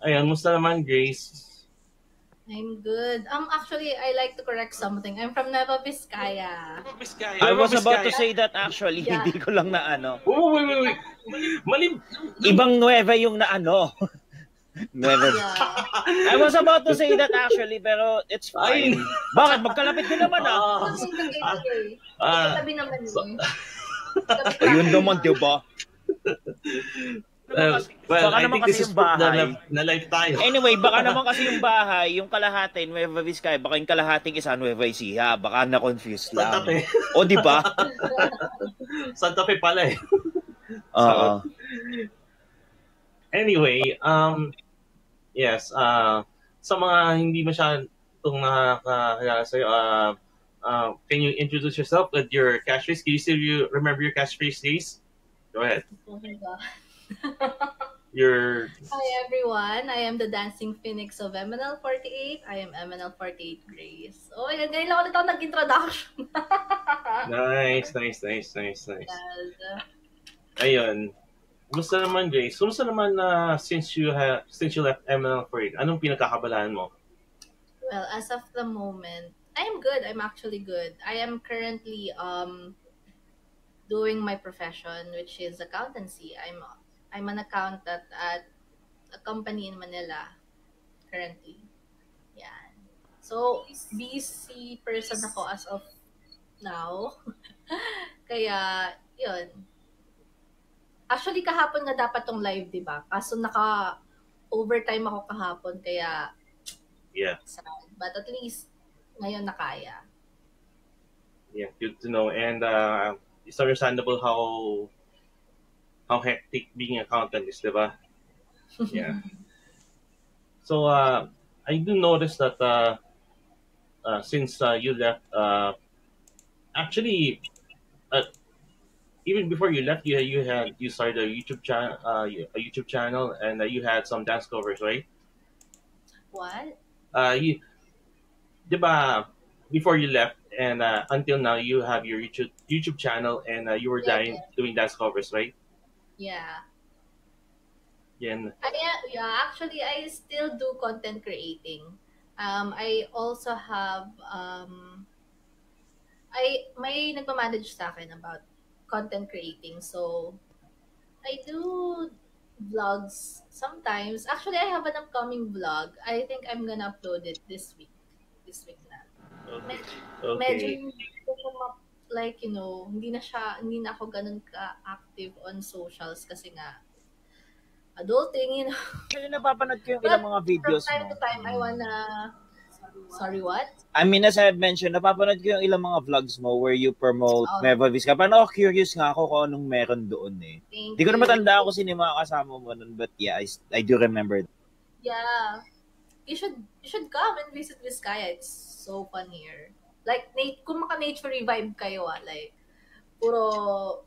Ayun, musta naman, Grace? I'm good. Actually, I like to correct something. I'm from Nueva Vizcaya. I was about to say that actually, Yeah. hindi ko lang na ano. Oh, wait. Ibang Nueva yung na ano. Nueva. Yeah. I was about to say that actually, pero it's fine. Bakit? Magkalapit din naman Tabi naman Ayun naman, diba? Well, I think this is proof na live tayo. Anyway, baka naman kasi yung bahay, yung kalahati, Nueva Vizcaya, baka yung kalahating isa, Nueva Ecija. Baka na-confuse lang. Santa Fe. O, diba? Santa Fe pala eh. Oo. Anyway, yes, sa mga hindi masyadong nakakilala sa'yo, can you introduce yourself with your catchphrase? Can you still remember your catchphrase, please? Go ahead. Oh my God. Hi everyone, I am the Dancing Phoenix of MNL48. I am MNL48 Grace. Oh, ngayon lang ulit ako nag-introduction. Nice. Yes. Ayun. Kumusta naman, Grace? Kumusta naman since you left MNL48? Anong pinagkakabalaan mo? Well, as of the moment, I am good. I'm actually good. I am currently doing my profession, which is accountancy. I'm an accountant at a company in Manila currently. Yeah. So, busy person ako as of now. Kaya, yun. Actually, kahapon nga dapat tong live, di ba? Kaso naka-overtime ako kahapon, kaya yeah. Sad. But at least, ngayon nakaya. Yeah, good to know. And it's understandable how hectic being an accountant is, diba? Yeah. So I do notice that since you left, actually, even before you left, you started a YouTube channel, and you had some dance covers, right? What? Diba? Before you left, and until now, you have your YouTube channel, and you were doing dance covers, right? Yeah. Yeah. Actually, I still do content creating. I also have may nagmamanage sa akin about content creating. So, I do vlogs sometimes. Actually, I have an upcoming vlog. I think I'm gonna upload it this week. Na. Okay. Medyo like, hindi na ako ganun ka-active on socials kasi nga adulting, Kasi napapanood ko yung ilang mga videos from time to time, I wanna... Sorry, what? I mean, as I have mentioned, napapanood ko yung ilang mga vlogs mo where you promote Nueva Vizcaya. Parang curious nga ako kung anong meron doon eh. Hindi ko na matandaan kung sino mga kasama mo nun, but yeah, I do remember. Yeah. You should come and visit Vizcaya. It's so fun here. Like, kung maka-nature revive kayo, like, puro,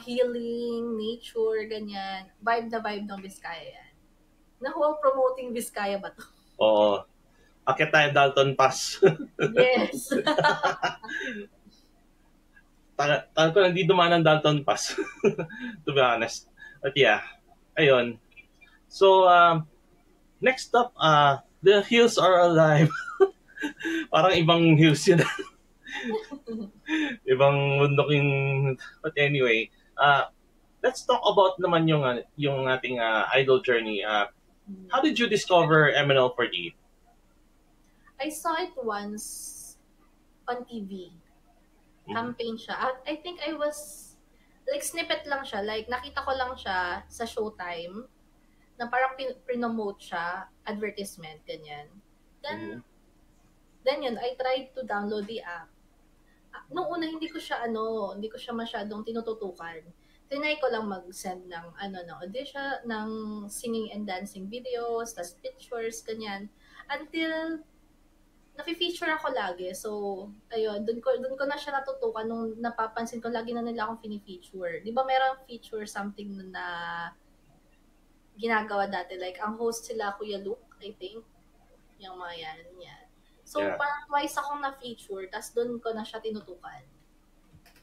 healing, nature, ganyan. Vibe ng Vizcaya yan. Nahuwag promoting Vizcaya ba to? Oo. Akit tayo Dalton Pass. Yes. Tagal ko hindi dumaan ng Dalton Pass. To be honest. But yeah. Ayun. So, next up, the hills are alive. Parang ibang hills yun. Ibang bundok yung... But anyway, let's talk about naman yung ating idol journey. How did you discover MNL48? I saw it once on TV. Campaign siya. I think I was... Like, snippet lang siya. Like, nakita ko lang siya sa Showtime na parang promote siya, advertisement, ganyan. Then yun, I tried to download the app. Nung una, hindi ko siya masyadong tinututukan. Tinay ko lang mag-send ng audition, ng singing and dancing videos, tas pictures, ganyan. Until nafi-feature ako lagi. So, ayun, dun ko na siya natutukan nung napapansin ko lagi na nila akong fini-feature. Di ba merong feature something na ginagawa dati? Like, ang host sila, Kuya Luke, I think. Yung mga yan. So, parang twice akong na-feature, tas dun ko na siya tinutukan.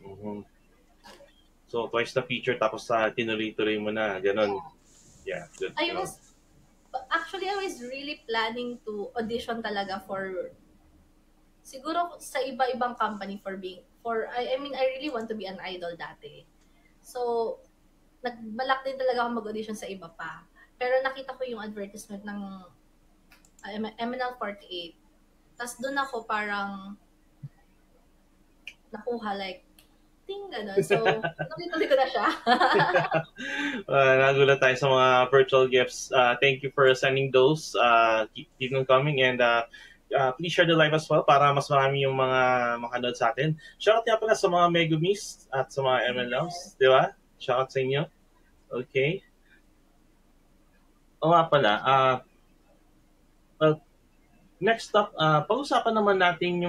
Mm-hmm. So, twice na feature, tapos tinuloy-tuloy mo na, ganun. yeah, good. I was really planning to audition talaga for siguro sa iba-ibang company I mean I really want to be an idol dati. So nagbalak din talaga ako mag-audition sa iba pa. Pero nakita ko yung advertisement ng MNL48. Tapos doon ako parang nakuha like ting gano'n. So, tuloy-tuloy ko na siya. Nagulat tayo sa mga virtual gifts. Thank you for sending those. Keep them coming and please share the live as well para mas marami yung mga makanood sa atin. Shoutout nga pala sa mga Megumis at sa mga MLOs, di ba? Shoutout sa inyo. Okay. O nga pala, well, next up, pag-usapan naman natin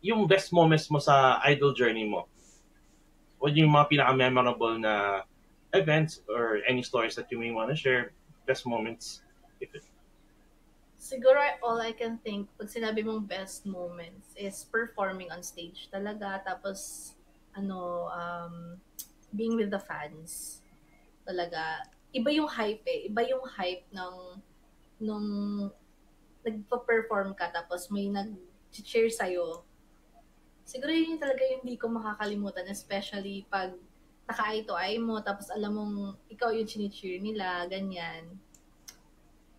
yung best moments mo sa idol journey mo. O yung mga pinaka-memorable na events or any stories that you may want to share, best moments. Siguro all I can think pag sinabi mong best moments is performing on stage talaga. Tapos, being with the fans. Talaga. Iba yung hype eh. Iba yung hype nung nagpa-perform ka tapos may nag-cheer sa'yo. Siguro yun talaga yung hindi ko makakalimutan, especially pag naka-eye to eye mo, tapos alam mong ikaw yung chini-cheer nila, ganyan.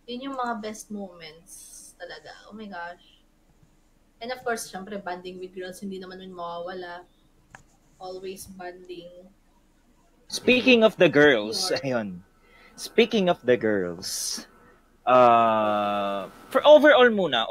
Yun yung mga best moments talaga. Oh my gosh. And of course, syempre, banding with girls, hindi naman yun mawawala. Always banding. Speaking of the girls, ayun. Speaking of the girls, for overall muna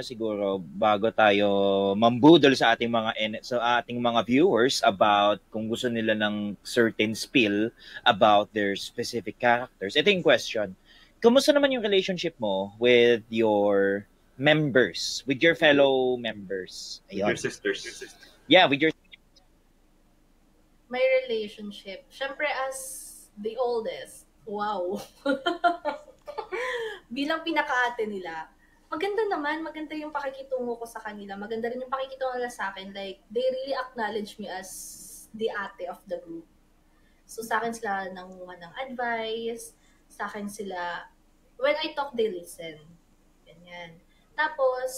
siguro bago tayo mambudol sa ating mga viewers about kung gusto nila ng certain spill about their specific characters. Ito yung question. Kumusta naman yung relationship mo with your members, with your fellow members? Ayun. Your sisters. Yeah, with your my relationship. Syempre as the oldest. Wow. Bilang pinaka-ate nila, maganda yung pakikitungo ko sa kanila. Maganda rin yung pakikitungo nila sa akin. Like, they really acknowledge me as the ate of the group. So, sa akin sila nanguha ng advice. Sa akin sila, when I talk, they listen. Ganyan. Tapos,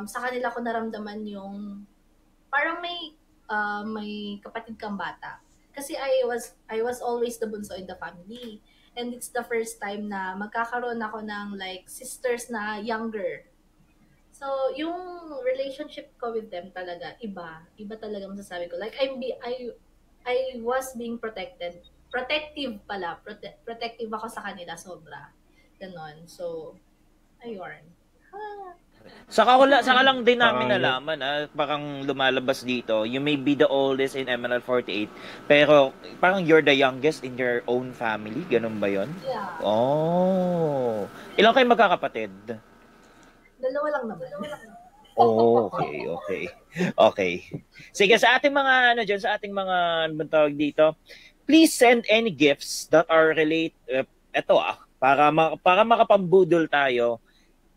sa kanila ko naramdaman yung, parang may kapatid kang bata. Kasi I was always the bunso in the family. And it's the first time na magkakaroon ako ng like sisters na younger. So, yung relationship ko with them talaga iba talaga masasabi ko. Like I was being protective ako sa kanila sobra. Ganon. So, ayun. Saka lang din namin nalaman, parang lumalabas dito, you may be the oldest in MNL48, pero parang you're the youngest in your own family, ganun ba yun? Yeah. Oh. Ilang kayo magkakapatid? Dalawa lang naman. Oh, okay. Sige, sa ating mga tawag dito, please send any gifts that are para makapambudol tayo.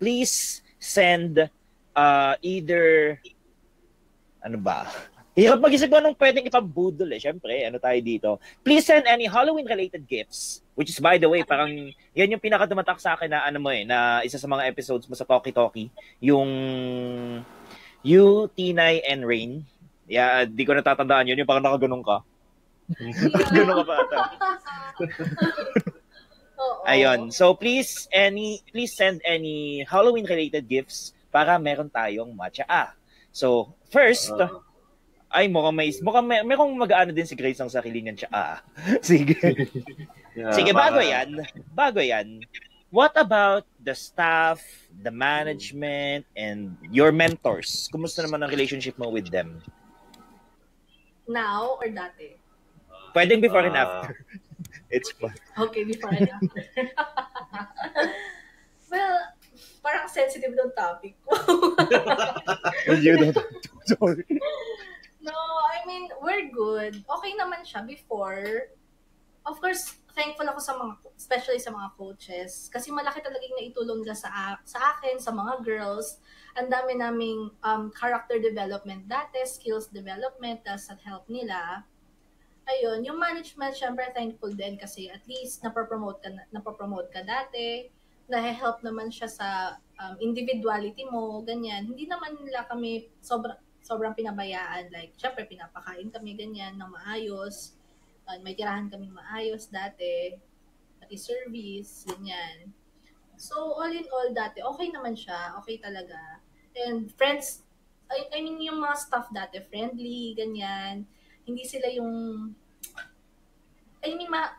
Please send either hirap mag-isip ko anong pwedeng ipambudol syempre tayo dito. Please send any Halloween related gifts, which is by the way parang yan yung pinakadumatak sa akin na na isa sa mga episodes mo sa Talkie Talkie, yung you, Tinay and Rain. Yeah, di ko natatandaan yun, yung parang nakaganon ka. Ganon ka pa ata. Ayun. So please send any Halloween related gifts para meron tayong matcha. So first, mukhang mag-aano din si Grace ang sarili niyan siya. Sige. Yeah, sige, bago yan. What about the staff, the management, and your mentors? Kumusta naman ang relationship mo with them? Now or dati? Pwedeng before and after. It's fun. Okay, before and after. Well, parang sensitive ng topic ko. Sorry. No, I mean, we're good. Okay naman siya before. Of course, thankful ako especially sa mga coaches. Kasi malaki talagang naitulong nila sa akin, sa mga girls. Ang dami naming character development dati, skills development, sa help nila. ayun, yung management, syempre thankful din kasi at least napopromote ka dati, nahe-help naman siya sa individuality mo, ganyan. Hindi naman nila kami sobrang pinabayaan. Like, syempre, pinapakain kami ganyan ng maayos. May tirahan kami maayos dati, pati service, ganyan. So, all in all, dati, okay naman siya. Okay talaga. And friends, I mean, yung mga staff dati, friendly, ganyan. Hindi sila yung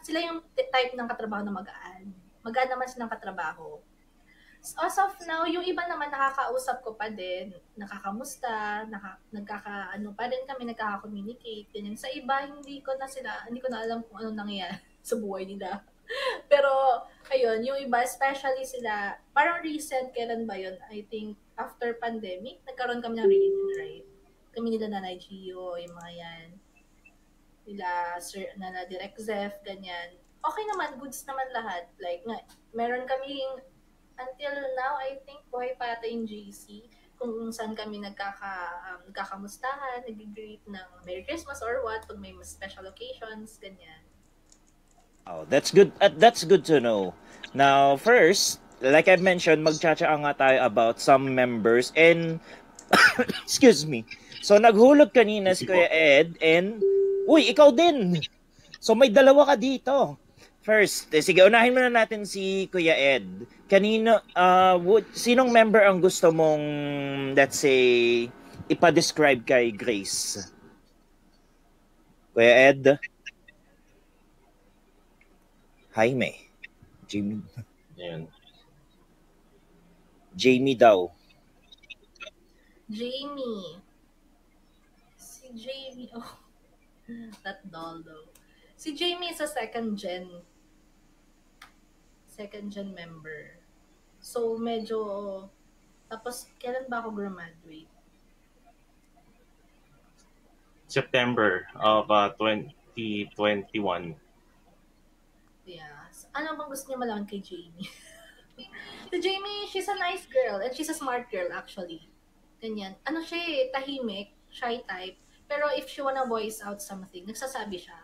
sila yung type ng katrabaho na magaan. Magaan naman silang katrabaho. So, as of now, yung iba naman nakakausap ko pa din, nakakamusta, nagkakaano pa din kami, nagkaka-communicate, ganyan. Sa iba, hindi ko na alam kung anong nangyayari sa buhay nila. Pero, ayun, yung iba, especially sila, parang recent, kailan ba yun? I think, after pandemic, nagkaroon kami ng reunion, right? Kami nila Nanay Gio, yung mga yan. Nila Sir na Direct Zef, ganyan. Okay naman, goods naman lahat. Like, meron kaming, until now, I think, buhay pa ata yung GC, kung saan kami nagkakamustahan, nag-greet ng Merry Christmas or what, pag may special occasions, ganyan. Oh, that's good. That's good to know. Now, first, like I mentioned, magchacha nga tayo about some members and excuse me. So naghulog kanina si Kuya Ed and uy, ikaw din. So may dalawa ka dito. First, sige, unahin muna natin si Kuya Ed. Kanino sinong member ang gusto mong, let's say, ipa-describe kay Grace? Kuya Ed? Jaime. Jamie. Ayan. Jamie daw. Jamie. Si Jamie, oh. That doll though. Si Jamie is a second gen member. So, medyo, tapos, kailan ba ako graduate? September of 2021. Yeah. Ano bang gusto niyo malaman kay Jamie? Si Jamie, she's a nice girl and she's a smart girl actually. Ganyan. Ano siya tahimik, shy type. Pero if she wanna voice out something, nagsasabi siya.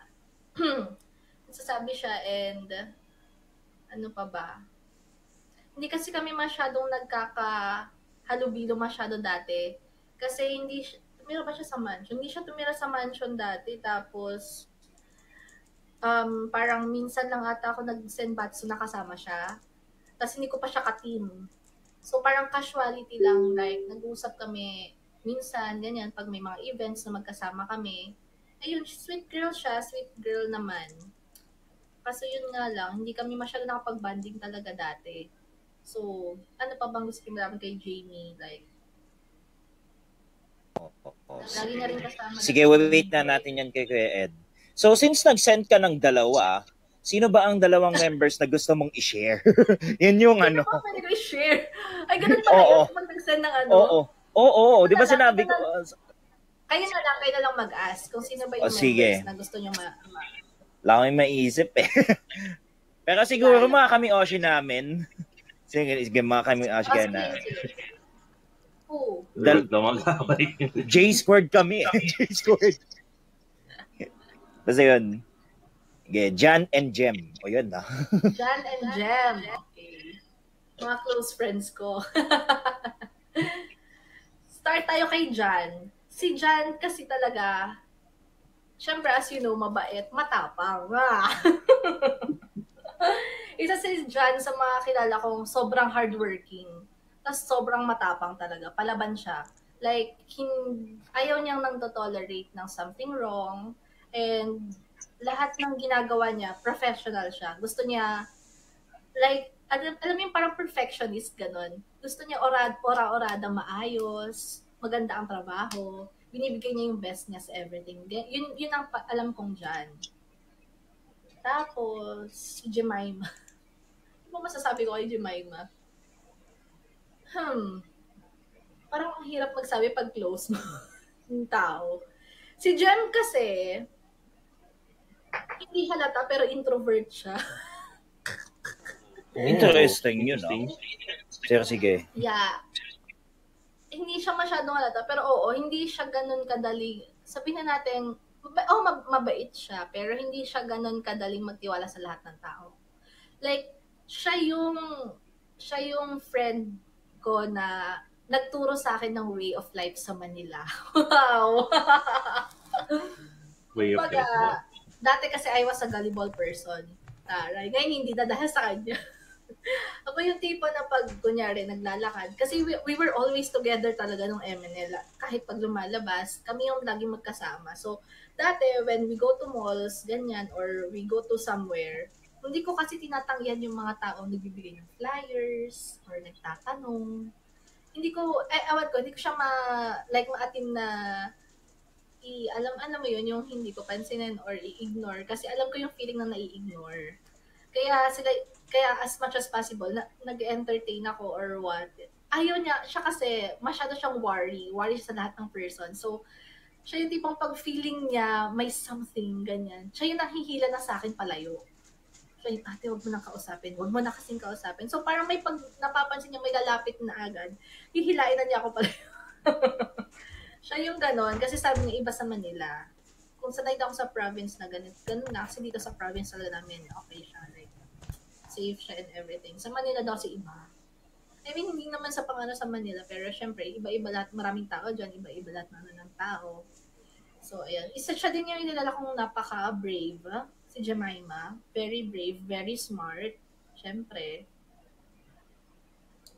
Nagsasabi siya and ano pa ba? Hindi kasi kami masyadong nagkakahalubilo masyado dati. Kasi tumira ba siya sa mansion? Hindi siya tumira sa mansion dati. Tapos, parang minsan lang ata ako nag-senbatsu na kasama siya. Tapos hindi ko pa siya ka-team. So parang casuality lang, like nag-uusap kami minsan, ganyan, pag may mga events na magkasama kami. Ayun, sweet girl siya, sweet girl naman. Kaso yun nga lang, hindi kami masyado nakapag-banding talaga dati. So, ano pa bang gusto namin kay Jamie? Like, lagi na rin kasama. Sige, wait na natin yan kay Kuya Ed. So, since nag-send ka ng dalawa, sino ba ang dalawang members na gusto mong i-share? Yan yung ano. Hindi ko pwede ko i-share. Ay, ganun pala yun pag nag-send ng ano. Oo. Di ba sinabi ko? Kayo na lang mag-ask kung sino ba yung members na gusto nyo Wala kami maisip eh. Pero siguro mga kami Oshi namin. Sige, mga kami Oshi na. Who? J-squared kami. J-squared. Basta yun. Okay, Jan and Jem. O yun na. Jan and Jem. Okay. Mga close friends ko. Start tayo kay Jan. Si Jan kasi talaga, syempre as you know, mabait, matapang. Isa si Jan sa mga kilala kong sobrang hardworking. Tapos sobrang matapang talaga. Palaban siya. Like, ayaw niyang nang to-tolerate ng something wrong. And lahat ng ginagawa niya, professional siya. Gusto niya, like, alam mo yung parang perfectionist, ganun. Gusto niya ora-orada, maayos, maganda ang trabaho, binibigay niya yung best niya sa everything. Yun ang alam kong dyan. Tapos, si Jemima. Ano ba masasabi ko kay Jemima? Parang ang hirap magsabi pag close mo yung tao. Si Jem kasi, hindi halata pero introvert siya. Interesting yun, no? Sige. Yeah. Hindi siya masyadong halata pero oo, hindi siya ganun kadali. Sabihin na natin, Mabait siya, pero hindi siya ganun kadaling magtiwala sa lahat ng tao. Like, siya yung friend ko na nagturo sa akin ng way of life sa Manila. Wow! Way of Kumbaga, life mo. dati kasi I was a gullible person. Taray. Ngayon hindi na dahil sa kanya. Ako yung tipo na pag, kunyari, naglalakad. Kasi we were always together talaga nung MNL. Kahit pag lumalabas, kami yung laging magkasama. So, dati, when we go to malls, ganyan, or we go to somewhere, hindi ko kasi tinatanggihan yung mga taong nagbibigay ng flyers, or nagtatanong. Hindi ko, awan ko, hindi ko siya maatim na alam mo yun, yung hindi ko pansinin or i-ignore. Kasi alam ko yung feeling na nai-ignore. Kaya as much as possible, nag-entertain ako or what. Ayaw niya, siya kasi, masyado siyang worry sa lahat ng person. So, siya yung tipong pag-feeling niya, may something, ganyan. Siya yung nahihila na sa akin palayo. Siya yung, ate, wag mo nang kausapin. Wag mo na kasing kausapin. So, parang may pag napapansin niya may lalapit na agad, hihilain na niya ako palayo. Siya yung ganon, kasi sabi niya iba sa Manila. Kung sanay ako sa province na ganun na, kasi dito sa province talaga namin, okay siya, like, safe siya and everything. Sa Manila daw si iba. I mean, hindi naman sa pangano sa Manila, pero syempre, iba-iba lahat, maraming tao dyan, iba-iba lahat ng tao. So, ayan. Isa siya din yung nilala kong napaka-brave, si Jemima. Very brave, very smart, syempre.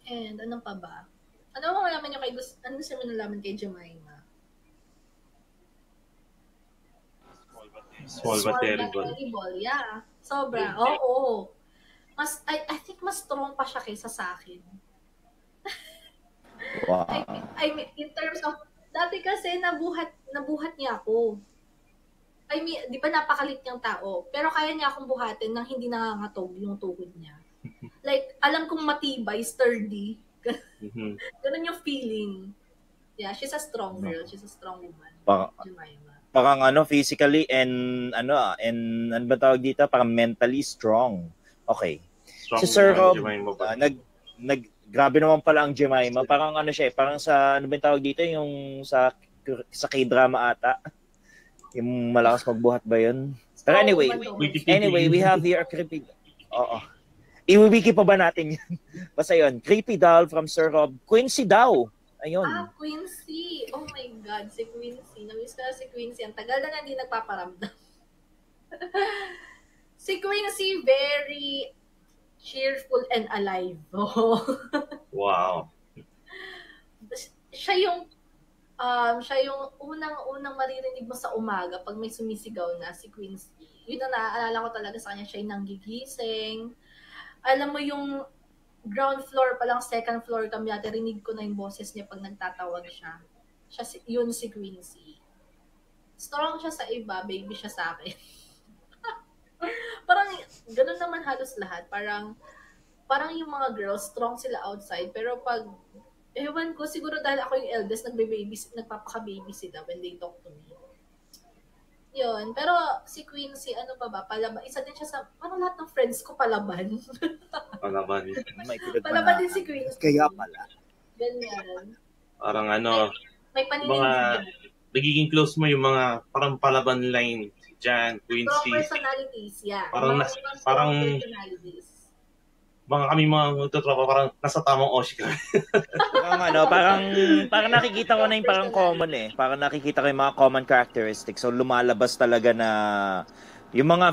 And, ano pa ba? Ano mo malaman nyo ano siya nalaman kay Jemima? Small but terrible. Yeah. Sobra. Oo. I think mas strong pa siya kaysa sa akin. Wow. I mean, in terms of, dati kasi nabuhat niya ako. I mean, di ba napakalit niyang tao, pero kaya niya akong buhatin nang hindi nangangatog yung tuhod niya. Like, alam kong matibay, sturdy. Ganun yung feeling. Yeah, she's a strong girl. She's a strong woman. Jemima. Parang physically and ano ba tawag dito, parang mentally strong. Okay. Strong Si Sir Rob, grabe naman pala ang Jemima. Parang siya, parang sa ano ba tawag dito, yung sa K-drama ata. Yung malakas magbuhat ba yun? Pero anyway, we have here a creepy. Oo. Iwiwiki pa ba natin yan? Basta yun, creepy doll from Sir Rob. Quincy daw. Ayun. Quincy. Oh my God, si Quincy. Namiss ko na si Quincy. Ang tagal na hindi nagpaparamdam. Si Quincy, very cheerful and alive. Wow. Siya yung unang maririnig mo sa umaga pag may sumisigaw na si Quincy. Yun ang naaalala ko talaga sa kanya. Siya yung nanggigising. Alam mo yung ground floor pa lang, second floor kami natin, rinig ko na yung boses niya pag nagtatawag siya. Yun si Quincy. Strong siya sa iba, baby siya sa akin. Parang, ganun naman halos lahat. Parang yung mga girls, strong sila outside, pero pag, ewan ko, siguro dahil ako yung eldest, nagpapaka-baby sila when they talk to me. Yun. Pero si Quincy, ano pa ba? Palaban. Isa din siya sa, parang lahat ng friends ko palaban. Palaban. Palaban din si Quincy. Kaya pala. Ganyan. Parang may mga, nagiging close mo yung mga parang palaban line. Si Jan, Quincy. Strong personalities, yeah. Parang personalities. Mga kami mga magtutropa, parang nasa tamang oshi kami. parang nakikita ko na yung parang common eh. Parang nakikita ko yung mga common characteristics. So lumalabas talaga na yung mga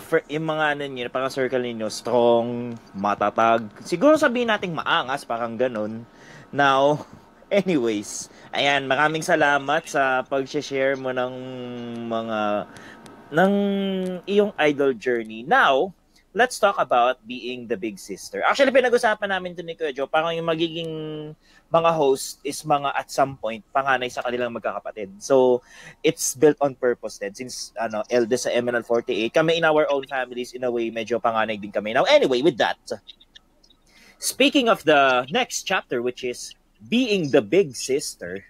parang circle ninyo, strong, matatag. Siguro sabihin nating maangas, parang ganun. Now, anyways, ayan, maraming salamat sa pag-share mo ng iyong idol journey. Now, let's talk about being the big sister. Actually, pinag-usapan namin ito ni Kuya Joe, parang yung magiging mga host is mga at some point panganay sa kanilang magkakapatid. So, it's built on purpose then. Since eldest sa MNL48, kami in our own families, in a way, medyo panganay din kami. Now, anyway, with that, speaking of the next chapter, which is being the big sister,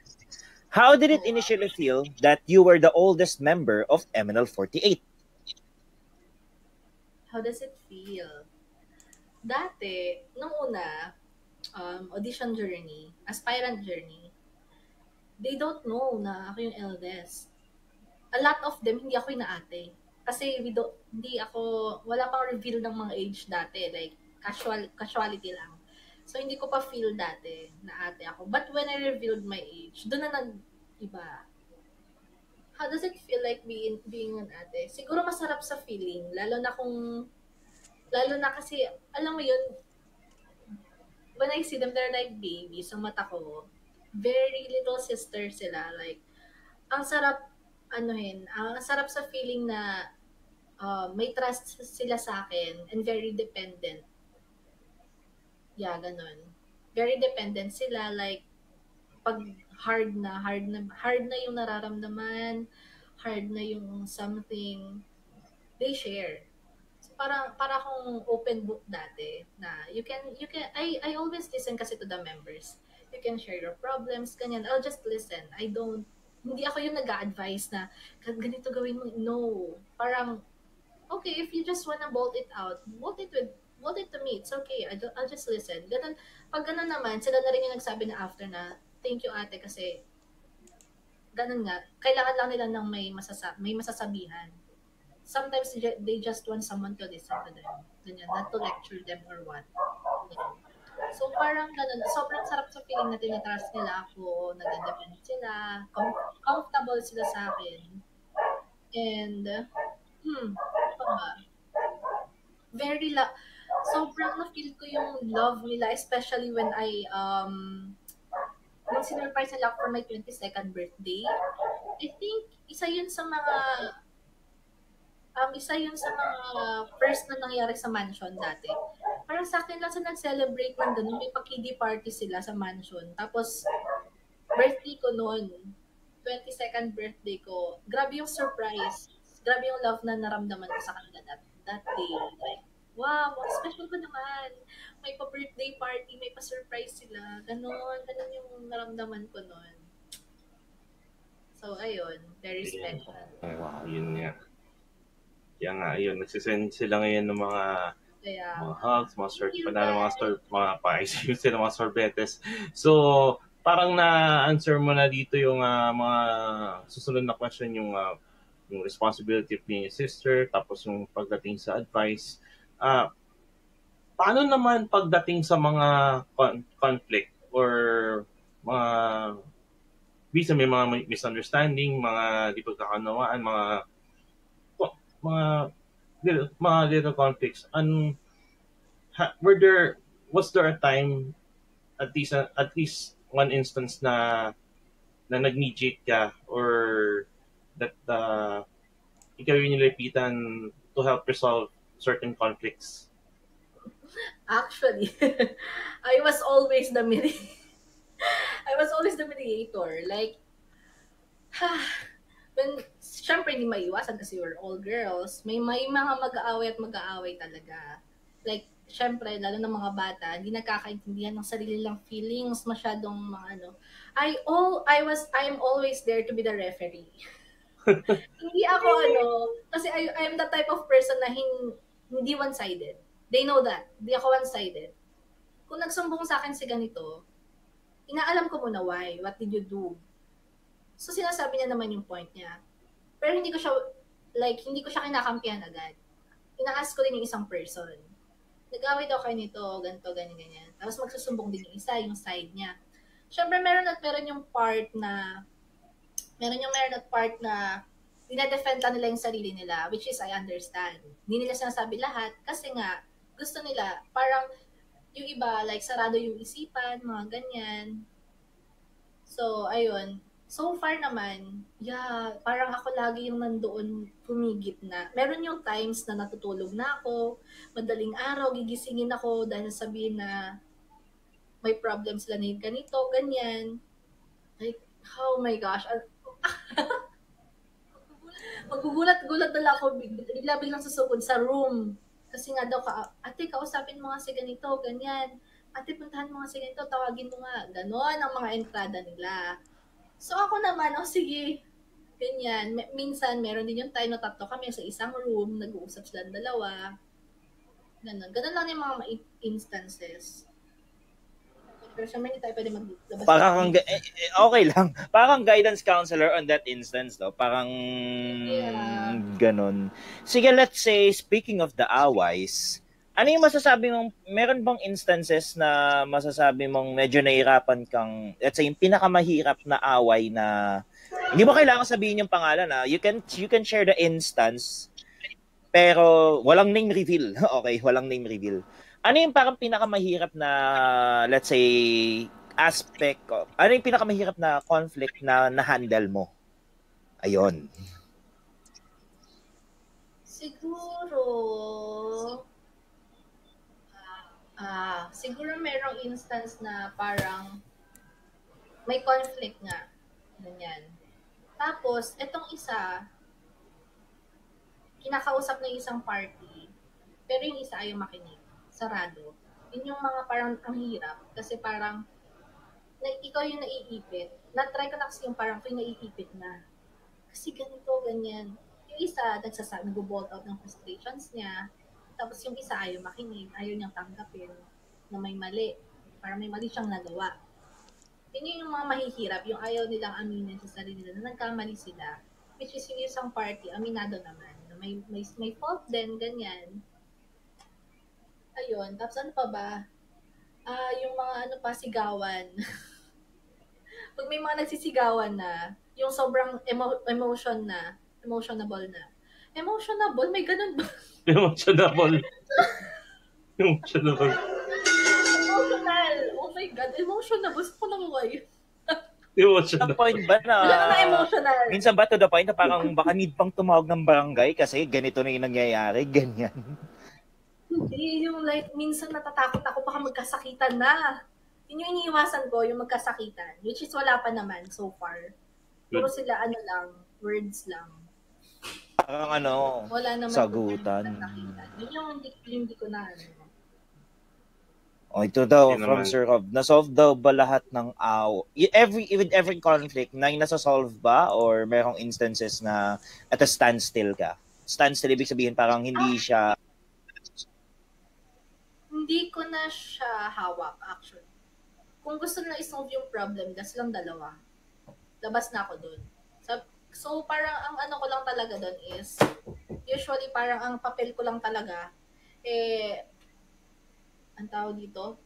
how did it initially feel that you were the oldest member of MNL48? How does it feel? Dati, nung una, audition journey, aspirant journey, they don't know na ako yung eldest. a lot of them, hindi ako inaate. Kasi wala pang reveal ng mga age dati. Like, casuality lang. So, hindi ko pa feel dati na ate ako. But when I revealed my age, doon na nag-iba. How does it feel like being an ate? Siguro masarap sa feeling. Lalo na kasi, alam mo yun, when I see them, they're like babies sa mata ko. Very little sister sila. Like, ang sarap, ang sarap sa feeling na may trust sila sa akin and very dependent. Yeah, ganun. Very dependent sila. Like, pag hard na yung nararamdaman, hard na yung something, they share. So, para akong open book dati na I always listen kasi to the members. You can share your problems, ganyan. I'll just listen. Hindi ako yung nag-a-advise na ganito gawin mo. No. Parang, okay, if you just wanna bolt it out, bolt it to me. It's okay. I'll just listen. Ganun, pag ganun naman, sila na rin yung nagsabi na after na, thank you ate kasi ganun nga, kailangan lang nila ng may masasabihan. Sometimes they just want someone to listen to them. Ganyan, not to lecture them or what. So parang ganun, sobrang sarap sa feeling na tinatrust nila ako, nag-depend sila, comfortable sila sa akin. And, ano ba? Sobrang na-feel ko yung love nila, especially when nung sinurprise nila ako for my 22nd birthday. I think, isa yun sa mga first na nangyari sa mansion dati. Parang sa akin lang sa nag-celebrate ng ganun, may pa-kiddie party sila sa mansion. Tapos, birthday ko noon, 22nd birthday ko, grabe yung surprise. Grabe yung love na naramdaman ko sa kanila that day. Like, wow, special ko naman. May pa-birthday party, may pa-surprise sila. Ganun yung naramdaman ko noon. So, ayun, very special. Ay, wow, yun nga. Kaya nga, yun, nagsisend sila ngayon ng mga hugs, mga pa-ICU sila, mga sorbetes. So, parang na-answer mo na dito yung mga susunod na question, yung responsibility of being a sister, tapos yung pagdating sa advice. Paano naman pagdating sa mga conflict or mga bisa may mga misunderstanding, mga di pagkakaunawaan, mga little conflicts, was there a time, at least one instance na nag-mediate ka or that ikaw yung nilapitan to help resolve certain conflicts? Actually, I was always the mediator. Like, syempre hindi maiwasan kasi we're all girls. May mga mag-aaway talaga. Like, syempre, lalo ng mga bata, hindi nakakaintindihan ng sarili lang feelings, masyadong mga I'm always there to be the referee. Hindi ako kasi I am the type of person na hindi one-sided. They know that. Hindi ako one-sided. Kung nagsumbong sa akin si ganito, inaalam ko muna why. What did you do? So, sinasabi niya naman yung point niya. Pero hindi ko siya kinakampihan agad. Ina-ask ko din yung isang person. Nag-away daw kayo nito, ganito, ganyan. Tapos magsusumbong din yung isa, yung side niya. Siyempre, meron yung part na dinedefend lang nila yung sarili nila, which is I understand. Hindi nila sinasabi lahat kasi nga, gusto nila, parang yung iba, like sarado yung isipan, mga ganyan. So, ayun. So far naman, parang ako lagi yung nandoon pumigit na. Meron yung times na natutulog na ako, madaling araw, gigisingin ako dahil sabihin na may problem sila na ganito, ganyan. Like, oh my gosh. Magugulat-gulat na lang ako, bigla-biglang susugod sa room. Kasi nga daw, ate, kausapin mo nga si ganito, ganyan. Ate, puntahan mo nga si ganito, tawagin mo nga. Ganon ang mga entrada nila. So ako naman, sige, ganyan. Minsan, meron din yung time na tatlo kami sa isang room, nag-uusap silang dalawa. Ganon lang yung mga instances. Pero syempre hindi tayo pwede maglabas. Parang okay lang. Parang guidance counselor on that instance, no? Parang ganon. Sige, let's say, speaking of the aways, ano yung masasabi mong, meron bang instances na masasabi mong medyo nahihirapan kang, let's say, yung pinakamahirap na away na, hindi mo kailangan sabihin yung pangalan, na you can share the instance, pero walang name reveal. Okay, walang name reveal. Ano yung parang pinakamahirap na, let's say, aspect, ano yung pinakamahirap na conflict na na-handle mo? Ayun. Siguro merong instance na parang may conflict nga. Ganyan. Tapos, etong isa, kinakausap ng isang party, pero yung isa ayaw makinig. Sarado. Yun yung mga parang ang hirap. Kasi parang, ikaw yung naiipit. Na-try ko na kasi yung parang ikaw yung naiipit na. Kasi ganito, ganyan. Yung isa, nag-bolt out ng frustrations niya. Tapos yung isa ayaw makinig. Ayaw niyang tanggapin na may mali. Parang may mali siyang nagawa. Yun yung mga mahihirap. Yung ayaw nilang aminin sa sarili nila na nagkamali sila. Which is yung isang party, aminado naman. Na may fault din, ganyan. Ayun. Tapos ano pa ba? Yung mga sigawan. Pag may mga nagsisigawan na, yung sobrang emotionable na. Emotionable? May ganun ba? Emotional. Emotional. Oh my God. Emotional. Gusto ko nang way. Emotional. Point ba na? Wala na emotional. Minsan ba to the point na parang baka need pang tumawag ng barangay kasi ganito na yung nangyayari? Ganyan. Hindi. Yung like, minsan natatakot ako baka magkasakitan na. Yun yung iniiwasan ko, yung magkasakitan. Which is wala pa naman so far. Puro sila words lang. Parang wala naman sagutan. Yun yung hindi ko na ito daw from Sir Rob. Na-solve daw ba lahat ng with every conflict na nasa-solve ba or merong instances na at a standstill ka? Standstill ibig sabihin parang hindi siya hindi ko na siya hawak actually. Kung gusto na i-solve yung problem, silang dalawa. Labas na ako dun. So parang ang ko lang talaga dun is, usually parang ang papel ko lang talaga, ang tawag dito,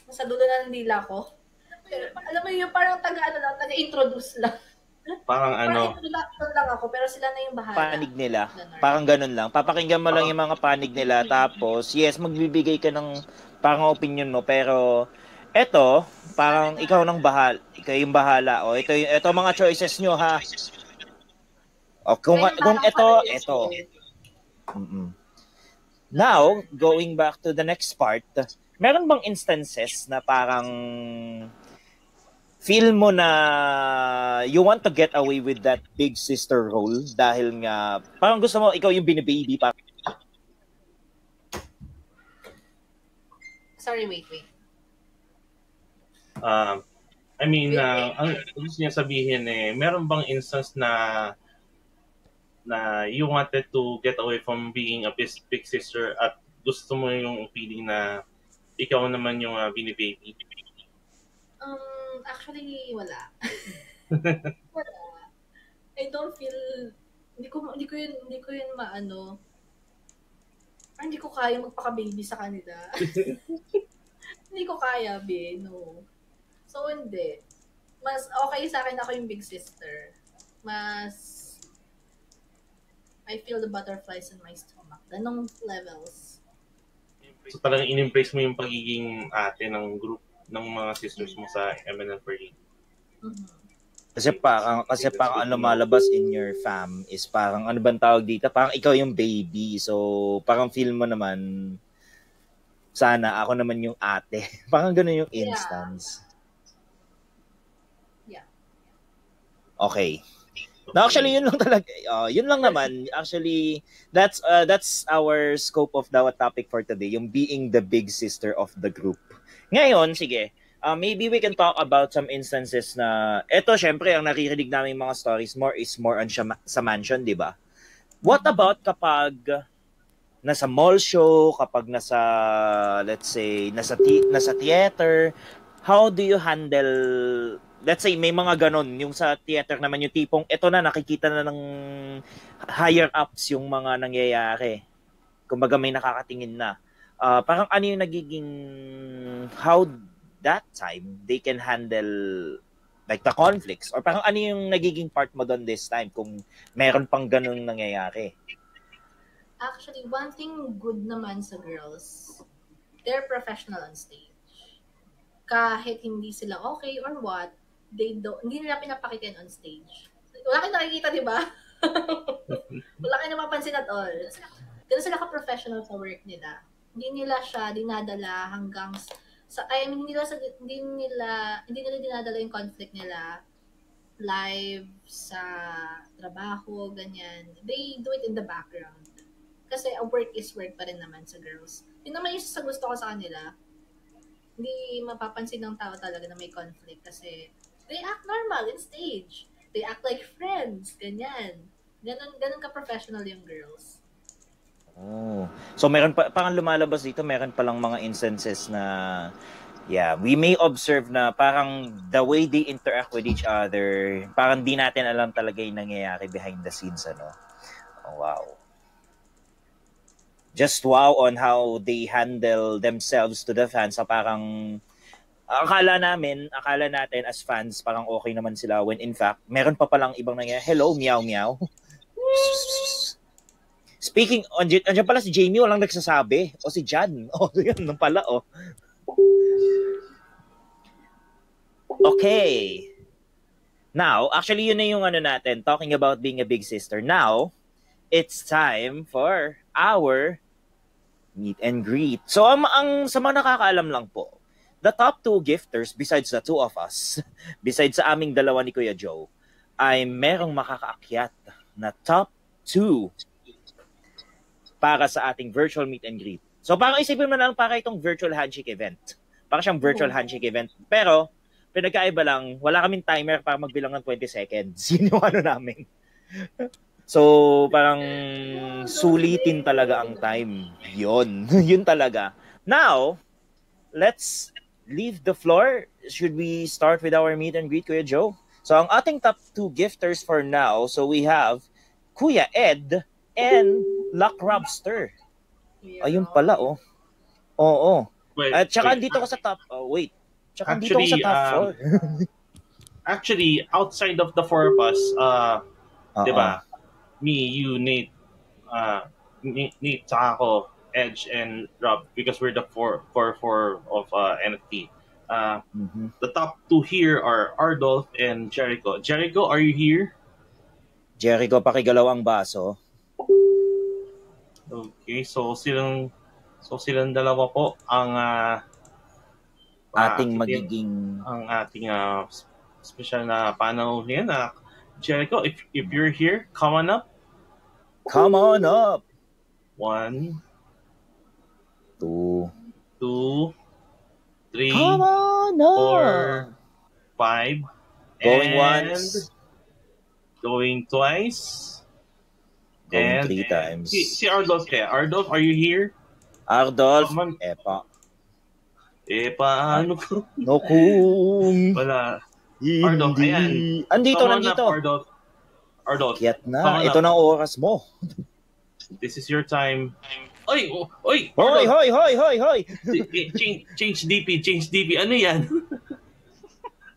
nasa dulo na ng dila ko. Pero, alam mo yung parang taga-introduce lang. Parang introduction lang ako, pero sila na yung bahala. Panig nila. Parang ganun lang. Papakinggan mo lang yung mga panig nila. Tapos, yes, magbibigay ka ng parang opinion mo. Pero, eto, parang ikaw nang bahala. Ikaw yung bahala. O, ito mga choices nyo, ha? O, kung ito. Now, going back to the next part, meron bang instances na parang feel mo na you want to get away with that big sister role dahil nga parang gusto mo ikaw yung binibaby pa? Sorry, wait. I mean, ang gusto niya sabihin meron bang instance na you wanted to get away from being a big sister at gusto mo yung feeling na ikaw naman yung binibaby? Actually, wala. Wala. I don't feel, hindi ko yun maano. Hindi ko kaya magpaka-baby sa kanila. Hindi ko kaya, no. So, hindi. Mas okay sa akin ako yung big sister. Mas I feel the butterflies in my stomach. Ganong levels. So talagang in-embrace mo yung pagiging ate ng group ng mga sisters mo sa MNL4E. Mm-hmm. Kasi parang lumalabas in your fam is parang ano bang tawag dito? Parang ikaw yung baby. So parang feel mo naman sana ako naman yung ate. Parang ganoon yung instance. Yeah. Okay. No, actually yun lang talaga. Yun lang naman. Actually, that's our scope of the topic for today, yung being the big sister of the group. Ngayon, sige. Maybe we can talk about some instances na eto syempre ang naririnig namin mga stories more on sa mansion, 'di ba? What about kapag nasa mall show, kapag nasa, let's say, nasa theater, how do you handle, let's say, may mga ganon, yung sa theater naman yung tipong, eto na, nakikita na ng higher ups yung mga nangyayari. Kumbaga may nakakatingin na. Parang ano yung nagiging, how that time they can handle like the conflicts, or parang ano yung nagiging part mo doon this time kung meron pang ganun nangyayari? Actually, one thing good naman sa girls, they're professional on stage. Kahit hindi sila okay or what, hindi nila pinapakita on stage. Wala kayong nakikita, di ba? Wala kayong napapansin at all. Ganun sila ka-professional sa work nila. Hindi nila siya dinadala hanggang hindi nila dinadala yung conflict nila live sa trabaho, ganyan. They do it in the background. Kasi work is work pa rin naman sa girls. Yun naman yung sa gusto ko sa kanila. Hindi mapapansin ng tao talaga na may conflict kasi they act normal in stage. They act like friends, ganyan. Ganun ka-professional yung girls. Oh. So meron pa, parang lumalabas dito, meron palang mga instances na we may observe na parang the way they interact with each other, parang di natin alam talaga yung nangyayari behind the scenes, ano. Oh, wow. Just wow on how they handle themselves to the fans. So parang akala natin as fans parang okay naman sila when in fact meron pa palang ibang nangyayari. Hello, meow meow. Speaking, andyan pala si Jamie, walang nagsasabi. O si Jan. O, yan nung pala, o. Okay. Now, actually, yun na yung ano natin, talking about being a big sister. Now, it's time for our meet and greet. So, sa mga nakakaalam lang po, the top 2 gifters, besides the 2 of us, besides sa aming dalawa ni Kuya Joe, ay merong makakaakyat na top 2 para sa ating virtual meet and greet. So parang isipin mo na lang para itong virtual handshake event. Para siyang virtual handshake event. Pero, pinagkaiba lang, wala kaming timer para magbilang ng 20 seconds. Yun yung ano namin. So, parang sulitin talaga ang time. Yun. Yun talaga. Now, let's leave the floor. Should we start with our meet and greet, Kuya Joe? So, ang ating top 2 gifters for now, so we have Kuya Ed and Luck Robster. Ayun pala, oh. Oo. At saka dito ko sa top, Tsaka dito ko sa top 4. Actually, outside of the 4 of us, di ba? Me, you, Nate, saka ako, Edge, and Rob, because we're the 4 of NFT. The top 2 here are Ardolph and Jericho. Jericho, are you here? Jericho, pakigalaw ang baso. Okay, so silang dalawa po ang ating magiging ang ating special na panel niyan. Jericho, if you're here, come on up. Come on up. 1, 2, 3, come on up. 4, 5. Going once. Going twice. Going 3 times. Si Ardolph kaya. Ardolph, are you here? Ardolph, ano ko? No kung. Wala. Ardolph, ayan. Nandito. Ardolph. Kiyat na. Ito na oras mo. This is your time. Oy! Hoy! Change DP. Ano yan?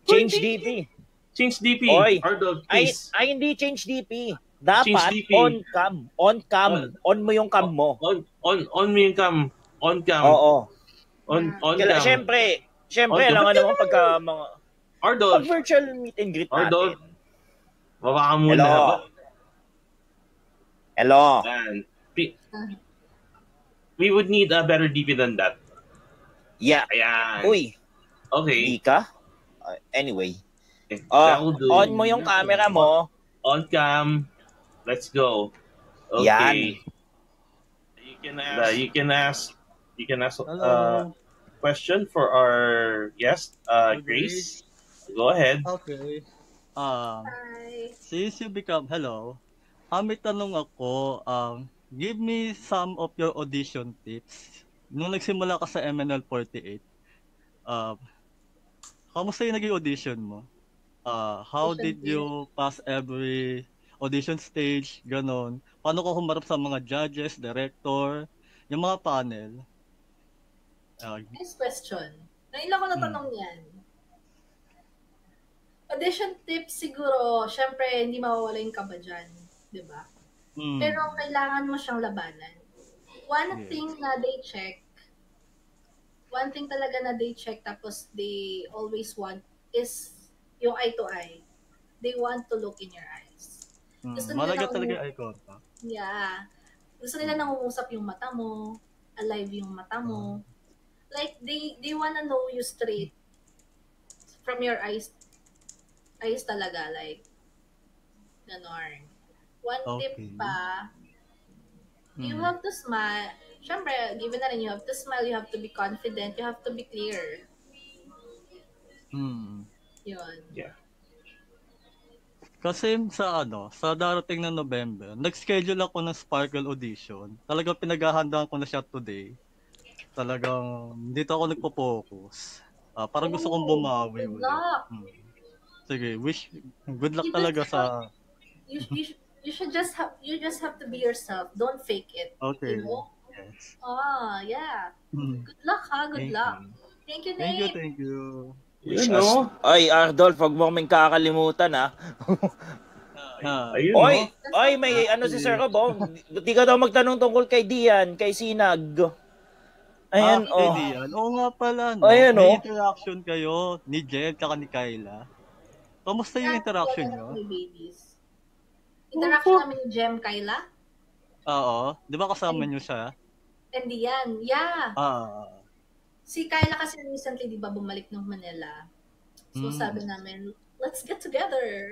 Change DP. Change DP. Oy. Ardolph, please. Ay, hindi change DP. Dapat on cam. On mo yung cam mo. On mo yung cam. On cam. Oo. On cam. Siyempre, alam nga naman pagka mga Ardolph. Pag virtual meet and greet natin. Ardolph. Baba ka muna. Hello. We would need a better DP than that. Yeah. Ayan. Uy. Okay. Hindi ka? Anyway. On mo yung camera mo. On cam. Let's go. Okay. Yan. You can ask question for our guest, Grace. Go ahead. Okay. Hi. Since you become may tanong ako, give me some of your audition tips. Nung nagsimula ka sa MNL48, kamusta yung naging audition mo? How Audition did you pass every audition stage? Ganon. Paano ka humarap sa mga judges, director, yung mga panel? Nice question. Ngayon lang ko natanong yan. Audition tips siguro, syempre, hindi mawawala yung kaba dyan. Diba? Pero kailangan mo siyang labanan. One thing talaga na they check, tapos they always want is yung eye to eye. They want to look in your eyes. Malaga talaga eye contact. Yeah. Gusto nila nangungusap yung mata mo, alive yung mata mo. Like, they wanna know you straight from your eyes talaga, like, ganon. One tip pa, you have to smile. Siyempre, given na rin, you have to smile, you have to be confident, you have to be clear. Yun. Yeah. Kasi sa darating na November, nag-schedule ako ng Sparkle audition. Talagang pinaghahandaan ko na siya today. Talagang dito ako nagpo-focus. Parang gusto kong bumawi. Good luck. Sige, good luck talaga sa... You just have to be yourself. Don't fake it. Okay. You know? Yes. Yeah. Good luck, ha? Good luck. Thank you, Nate. Thank you. You know? Ay, Ardolf, wag mo kaming kakalimutan, ha? Oy, may si Sir Robo. Di ka daw magtanong tungkol kay Dian, kay Sinag. Ayan, kay Dian. Oo nga pala, no? Ayan, may interaction kayo ni Jen kaka ni Kyla. Kamusta yung interaction nyo? Interaction namin ni Jem, Kyla? Oo. Di ba kasama nyo siya? And Dian, yeah. Si Kyla kasi recently, di ba, bumalik ng Manila. So sabi namin, let's get together.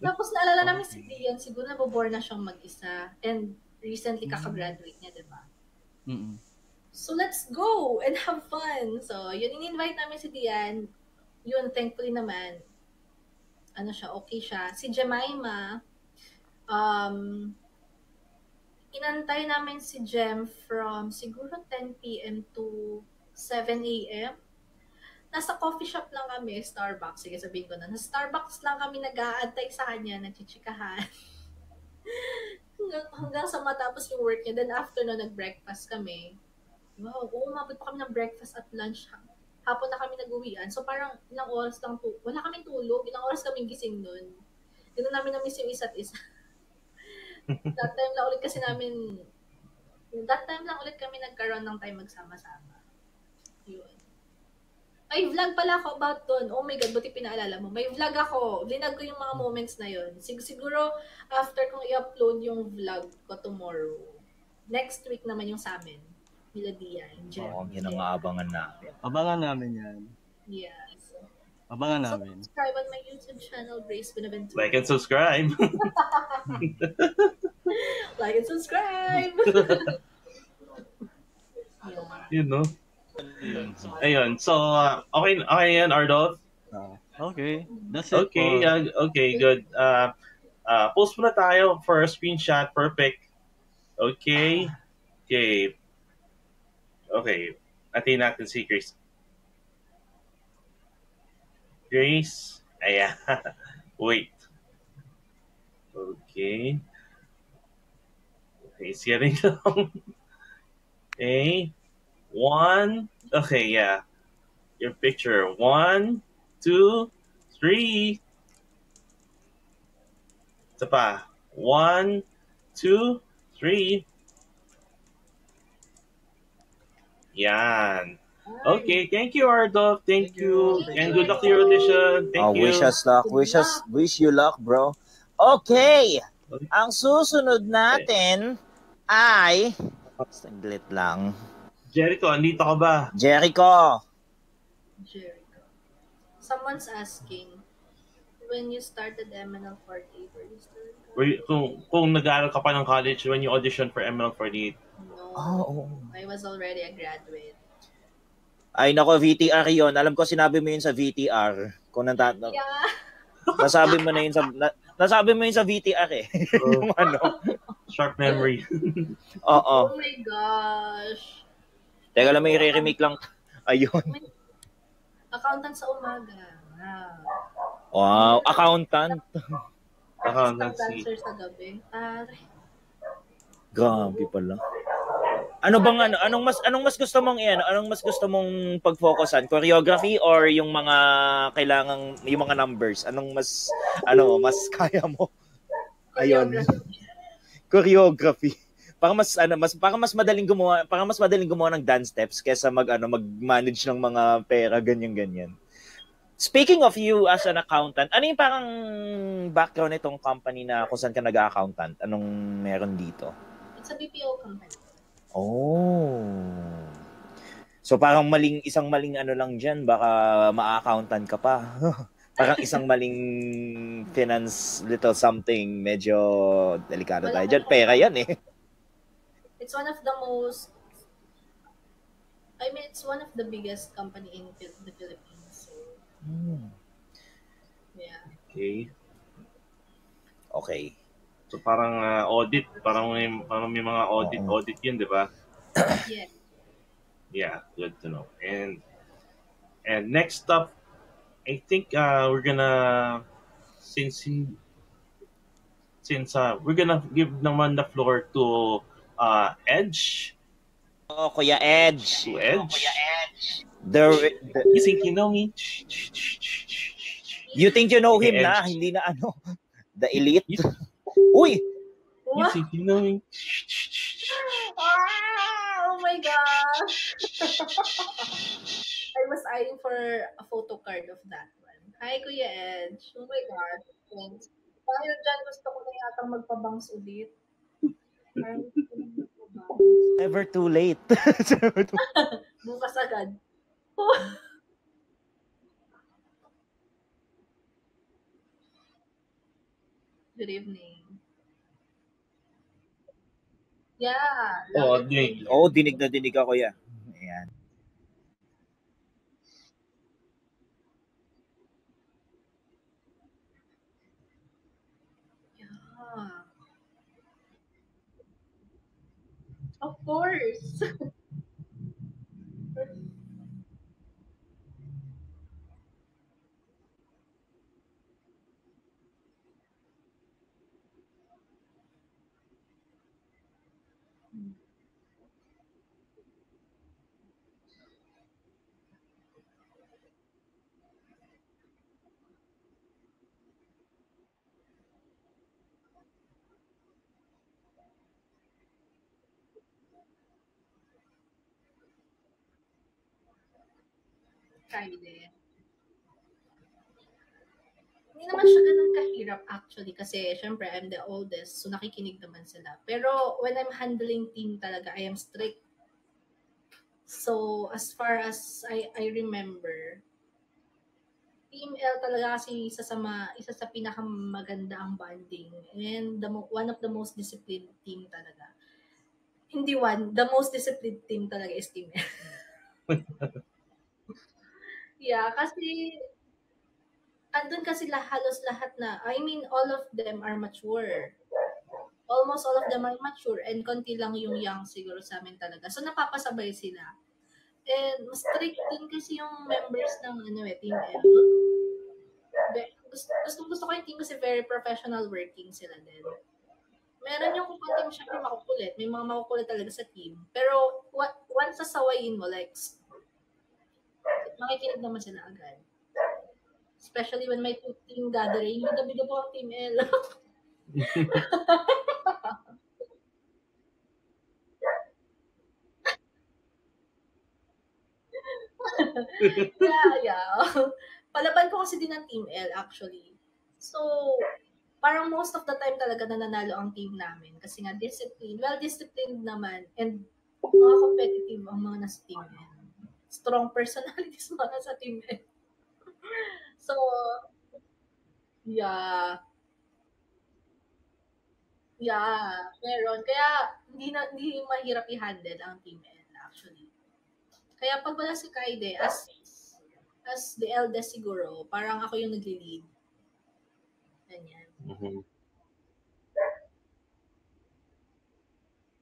Tapos naalala namin si Dian, siguro nabobore na siyang mag-isa. And recently kakagraduate niya, di ba? So let's go and have fun. So yun, in-invite namin si Dian. Yun, thankfully naman, okay siya. Si Jemima, inantay namin si Jem from siguro 10 p.m. to 7 a.m. Nasa coffee shop lang kami, Starbucks. Sige, sabihin ko na. Nasa Starbucks lang kami nag-aantay sa kanya, nagchichikahan. hanggang sa matapos yung work niya. Then after na nag-breakfast kami. Wow, umabot pa kami ng breakfast at lunch. Hapon na kami nag-uwian. So parang ilang oras lang wala kaming tulog. Ilang oras kaming gising nun. Doon namin na-miss yung isa't isa. That time lang ulit kami nagkaroon ng time magsama-sama. Yun. May vlog pala ako about doon. Oh my God, buti pinaalala mo. May vlog ako. Vlinag ko yung mga moments na yun. Siguro, after kong i-upload yung vlog ko tomorrow, next week naman yung sa amin. Nila Dian, Jem. Yun ang aabangan namin. Abangan namin yan. Yes. Abangan namin. So, subscribe on my YouTube channel, Grace Benaventura. Like and subscribe. Like and subscribe. You know? Ayun. So, okay yan, Ardolf? Okay. That's it. Okay, good. Post muna tayo for a screenshot. Perfect. Okay. Atin natin si Grace. Ayan. Wait. Okay. Sharing lang. Okay. 1. Okay, yeah. Your picture. 1, 2, 3. Isa pa. 1, 2, 3. Yan. Okay, thank you, Ardolf. Thank you. And good luck to your audition. Thank you. Wish us luck. Wish you luck, bro. Okay. Ang susunod natin ay... Saglit lang. Jericho, andito ka ba? Jericho. Someone's asking, when you started MNL48, kung nag-aaral ka pa ng college when you auditioned for MNL48? No. I was already a graduate. Ay, nako, VTR yon. Alam ko sinabi mo yun sa VTR. Kung Yeah. nasabi mo yun sa VTR eh. Yung Sharp memory. Oo. Oh my gosh. Teka lang, may re-remake lang. Ayun. Accountant sa umaga. Wow, accountant. Artist Accountancy. dancer sa gabi. Grabe pala. Ano bang anong mas gusto mong anong mas gusto mong pag-focusan? Choreography or yung mga yung mga numbers? Anong mas kaya mo? Ayun. Choreography. Para mas madaling gumawa ng dance steps kaysa mag-manage ng mga pera ganyan. Speaking of you as an accountant, ano yung parang background nitong company na kung saan ka nag-accountant? Anong meron dito? It's a BPO company. Oh. So parang isang maling lang diyan, baka ma-accountant ka pa. Parang isang maling finance little something, medyo delikado tayo dyan. Pera yan eh. It's one of the biggest company in the Philippines. So, yeah. Okay. So parang audit, parang may mga audit yun, di ba? Yeah. Yeah, good to know. And next up, I think we're gonna since we're gonna give naman the floor to Edge. Oh, Kuya Edge. To Edge. You think you know me? You think you know him Edge. na, hindi na the elite. Uy! You think you know me? Oh my gosh! I was eyeing for a photo card of that one. Hi, Kuya Edge. Oh my gosh. Thanks. Dahil dyan, gusto ko na yatang magpabangs ulit. Never too late. Bukas agad. Good evening. Yeah. Dinig na dinig ako yan. Ayan. Yeah. Of course. Friday. Hindi naman siya ganun kahirap actually kasi syempre I'm the oldest so nakikinig naman sila. Pero when I'm handling team talaga, I am strict. So as far as I remember, Team L talaga kasi isa sa pinakamaganda ang bonding and one of the most disciplined team talaga. Hindi the most disciplined team talaga is Team L. Yeah, kasi andun kasi halos lahat na, all of them are mature. Almost all of them are mature and konti lang yung young siguro sa amin talaga. So napapasabay sila. And strict din kasi yung members ng Team L. Gusto ko yung team kasi very professional working sila din. Meron yung konting syempre makukulit. May mga makukulit talaga sa team. Pero once sasawayin mo, like, makikinig naman sila agad. Especially when may team gathering, bida-bida po ang Team L. Yeah. Palaban ko kasi din ng Team L actually. So, parang most of the time talaga nananalo ang team namin kasi nga well-disciplined naman and mga competitive ang mga nasa Team L. Strong personalities mga sa Team L. So, yeah. Yeah, meron. Kaya, hindi mahirap i-handle ang Team L, actually. Kaya pag wala si Kaide, as the eldest siguro, parang ako yung nagli-lead. Ganyan. Mm-hmm.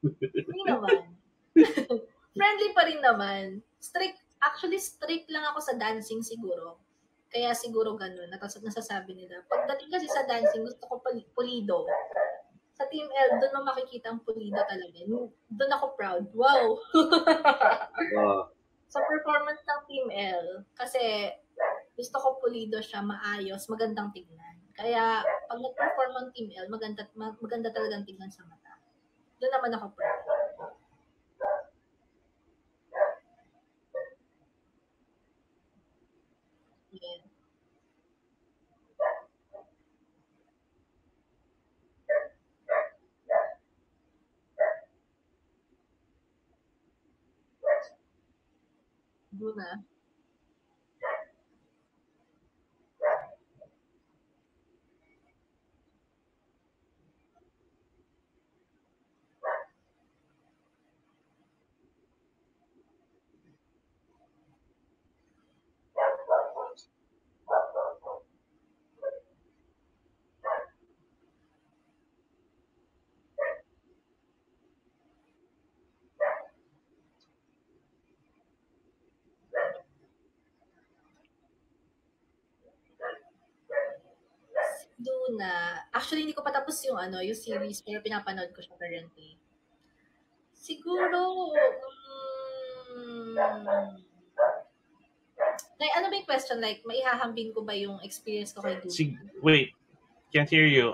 Hindi naman. Friendly pa rin naman. Actually strict lang ako sa dancing siguro. Kaya siguro ganun, nasasabi nila. Pagdating kasi sa dancing, gusto ko pulido. Sa Team L, doon mo makikita ang pulido talaga. Doon ako proud. Wow! Sa performance ng Team L, kasi gusto ko pulido siya, maayos, magandang tignan. Kaya pag nag-perform ang Team L, maganda talagang tignan sa mata. Doon naman ako proud. Yeah. Luna. Luna. Actually, hindi ko pa tapos yung yung series, pero pinapanood ko siya currently. Siguro, like, ano ba yung question? Like, maihahambing ko ba yung experience ko kay Luna? Wait, can't hear you.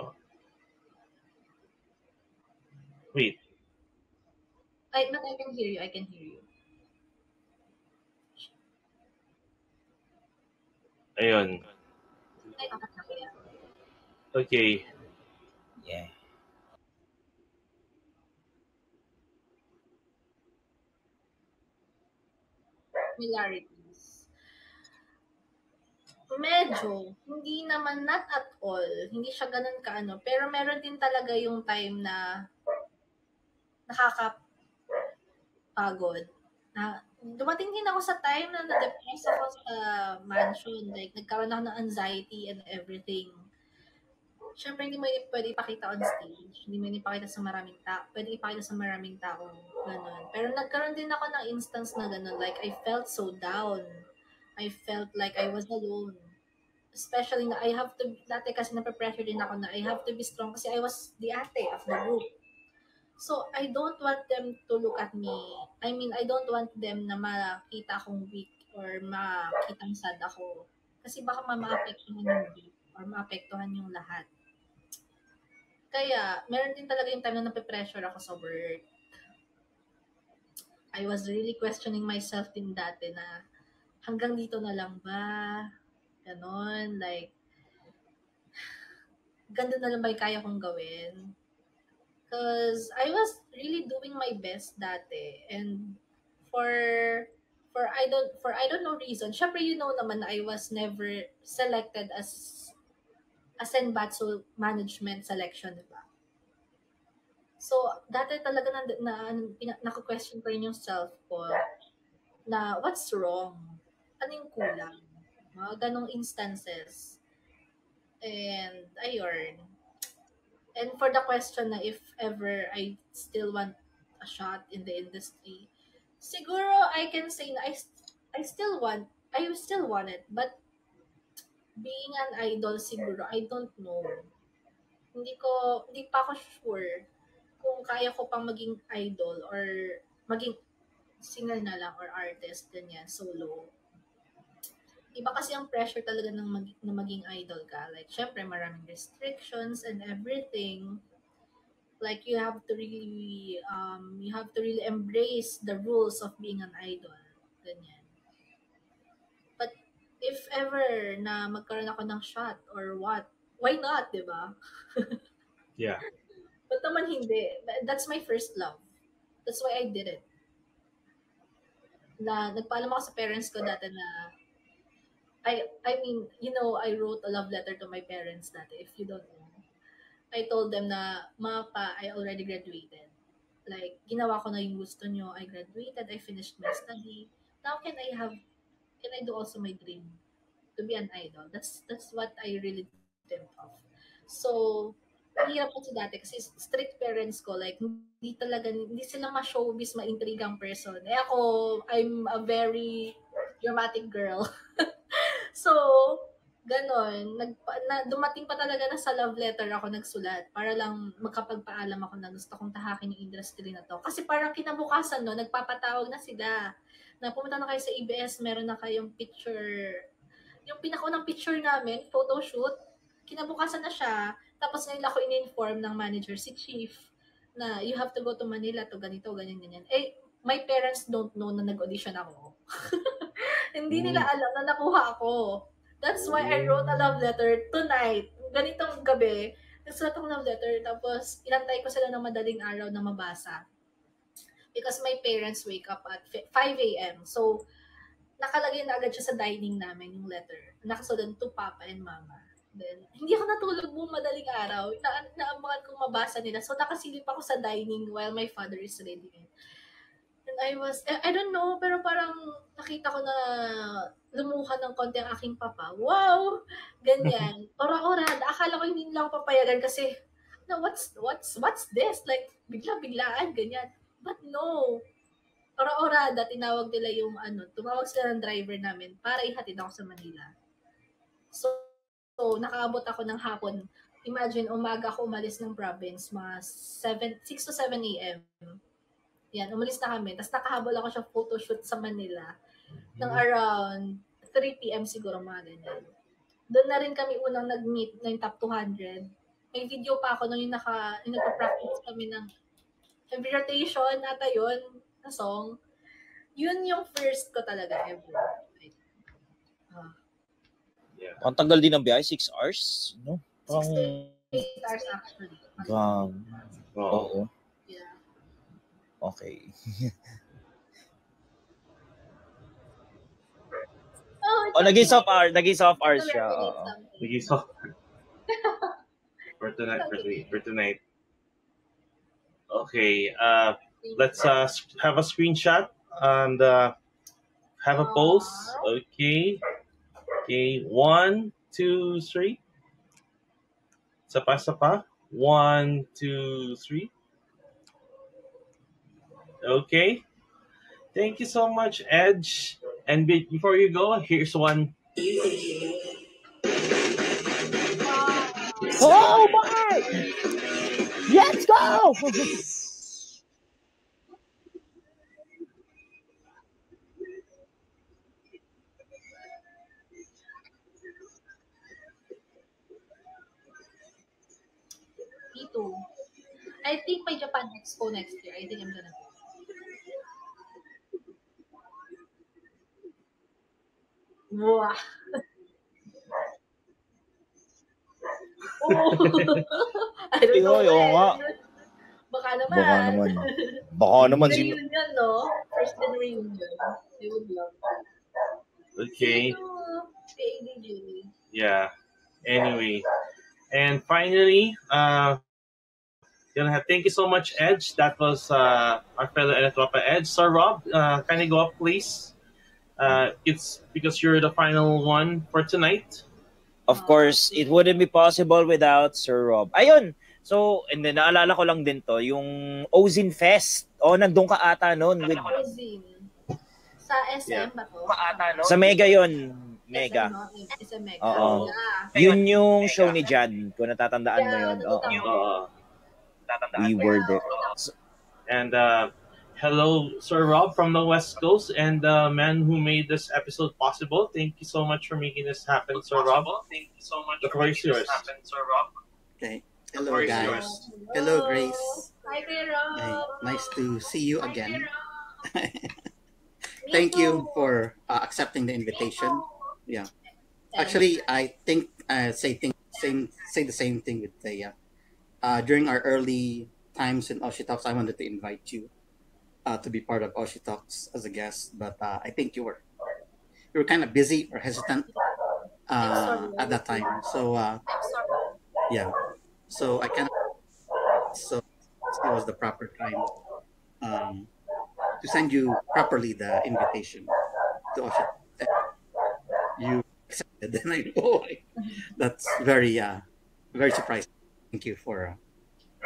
Wait. But I can hear you. I can hear you. Ayun. Ay, nakakaya. Okay. Yeah. Similarities. Medyo, hindi naman not at all. Hindi siya ganun kaano. Pero meron din talaga yung time na nakakapagod. Na, dumating din ako sa time na na-depress ako sa mansion. Like, nagkaroon ako ng anxiety and everything. Siyempre, hindi mo pwede ipakita on stage. Hindi mo ipakita sa maraming tao. Pwede ipakita sa maraming tao. Ganun. Pero nagkaroon din ako ng instance na ganun. Like, I felt so down. I felt like I was alone. Especially na I have to, dati kasi nape-pressure din ako na I have to be strong kasi I was the ate of the group. So, I don't want them to look at me. I mean, I don't want them na makita akong weak or makitang sad ako. Kasi baka maapektuhan yung group or maapektuhan yung lahat. Kaya, meron din talaga yung time na nape-pressure ako sa work. I was really questioning myself din dati na hanggang dito na lang ba? Ganon, like, ganda na lang ba yung kaya kong gawin? Because I was really doing my best dati. And for I don't know reason. Syempre, you know naman na I was never selected as a Senbatsu management selection, di ba? So, dati talaga nako-question ko rin yung self ko na what's wrong? Ano yung kulang? Mga ganong instances. And, ayun. And for the question na if ever I still want a shot in the industry, siguro I can say na I still want it, but being an idol siguro, I don't know. Hindi pa ako sure kung kaya ko pang maging idol or maging singer na lang or artist, ganyan, solo. Iba kasi ang pressure talaga na maging idol ka. Like, syempre, maraming restrictions and everything. Like, you have to really embrace the rules of being an idol. Ganyan. But, if ever na magkaroon ako ng shot or what, why not, di ba? Yeah. But naman hindi. That's my first love. That's why I did it. Na nagpaalam ako sa parents ko dati na I mean, I wrote a love letter to my parents dati, if you don't know. I told them na, Ma, Pa, I already graduated. Like, ginawa ko na yung gusto nyo. I graduated, I finished my study. Now, can I do also my dream? To be an idol. That's what I really dreamt of. So, Mahirap kasi dati kasi strict parents ko, like, hindi sila ma-showbiz, ma-intrigang person. Eh ako, I'm a very dramatic girl. So, ganon. Dumating pa talaga na sa love letter ako nagsulat para lang magkapagpaalam ako na gusto kong tahakin yung industry na to. Kasi parang kinabukasan no, nagpapatawag na sila. Na pumunta na kayo sa ABS, meron na kayong picture. Yung pinakaunang picture namin, photoshoot, kinabukasan na siya. Tapos ngayon ako in-inform ng manager, si Chief, na you have to go to Manila to ganito, ganyan. Eh, my parents don't know na nag-audition ako. Hindi nila alam na nakuha ako. That's why I wrote a love letter tonight. Ganitong gabi, nagsulat akong love letter, tapos inantay ko sila ng madaling araw na mabasa. Because my parents wake up at 5 a.m. So, nakalagay na agad siya sa dining namin yung letter. Nakasulat to Papa and Mama. Then, hindi ako natulog buong madaling araw. Naabangan kong mabasa nila. So, nakasilip ako sa dining while my father is reading it. And I don't know, pero parang nakita ko na lumuha ng konti ang aking papa. Wow! Ganyan. Ora-ora. Akala ko hindi nila ako papayagan kasi, no, what's this? Like, bigla-biglaan, ganyan. But no. Ora-orada, tinawag nila yung tumawag sila ng driver namin para ihatid ako sa Manila. So nakaabot ako ng hapon. Imagine, umaga ako umalis ng province, mga 6 to 7 a.m. Yan, umalis na kami. Tapos nakahabol ako siya photoshoot sa Manila ng around 3 p.m. siguro, mga ganyan. Doon na rin kami unang nag-meet ng top 200. May video pa ako nung yung nagpa-practice kami ng Heavy Rotation, ata yun, na song. Yun yung first ko talaga ever. Yeah. Ang tagal din ng biyahe, 6 hours, no? 6 to 8 hours actually. Oo. Yeah. Okay. Naging soft hours siya. Naging soft for tonight. Okay, let's have a screenshot and have a pose. Okay, 1, 2, 3. Sapa. 1, 2, 3. Okay. Thank you so much, Edge. And before you go, here's one. Oh my! Let's go! P2. I think may Japan Expo next year. I think I'm gonna go. Wow. I don't know. Oo nga. Baka naman. Baka naman. Reunion, no? First in reunion. They would love it. Okay. ADG. Yeah. Anyway. And finally, thank you so much, Edge. That was our fellow Electropa Edge. Sir Rob, can you go up, please? It's because you're the final one for tonight. Of course, it wouldn't be possible without Sir Rob. Ayun! So, and then naalala ko lang din to, yung Ozin Fest. Nandun ka ata noon. Ozin. Sa SM ba to? Sa Mega yon. Mega. SM Mega. Oo. Yeah. Yun yung show ni Jan, kung natatandaan mo yun. We were there. And hello, Sir Rob from the West Coast and the man who made this episode possible. Thank you so much for making this happen, Sir Rob. Thank you so much for making this happen, Sir Rob. Okay. Hello, guys. Hello, Grace. Hi, Rob. Hey, nice to see you again. Thank you for accepting the invitation. Yeah. Actually, I think say the same thing with Thea. During our early times in Oshi Talks, I wanted to invite you to be part of Oshi Talks as a guest, but I think you were kind of busy or hesitant at that time. So yeah, so I kind of it was the proper time to send you properly the invitation to Oshi. You accepted, and I know that's very surprising. Thank you for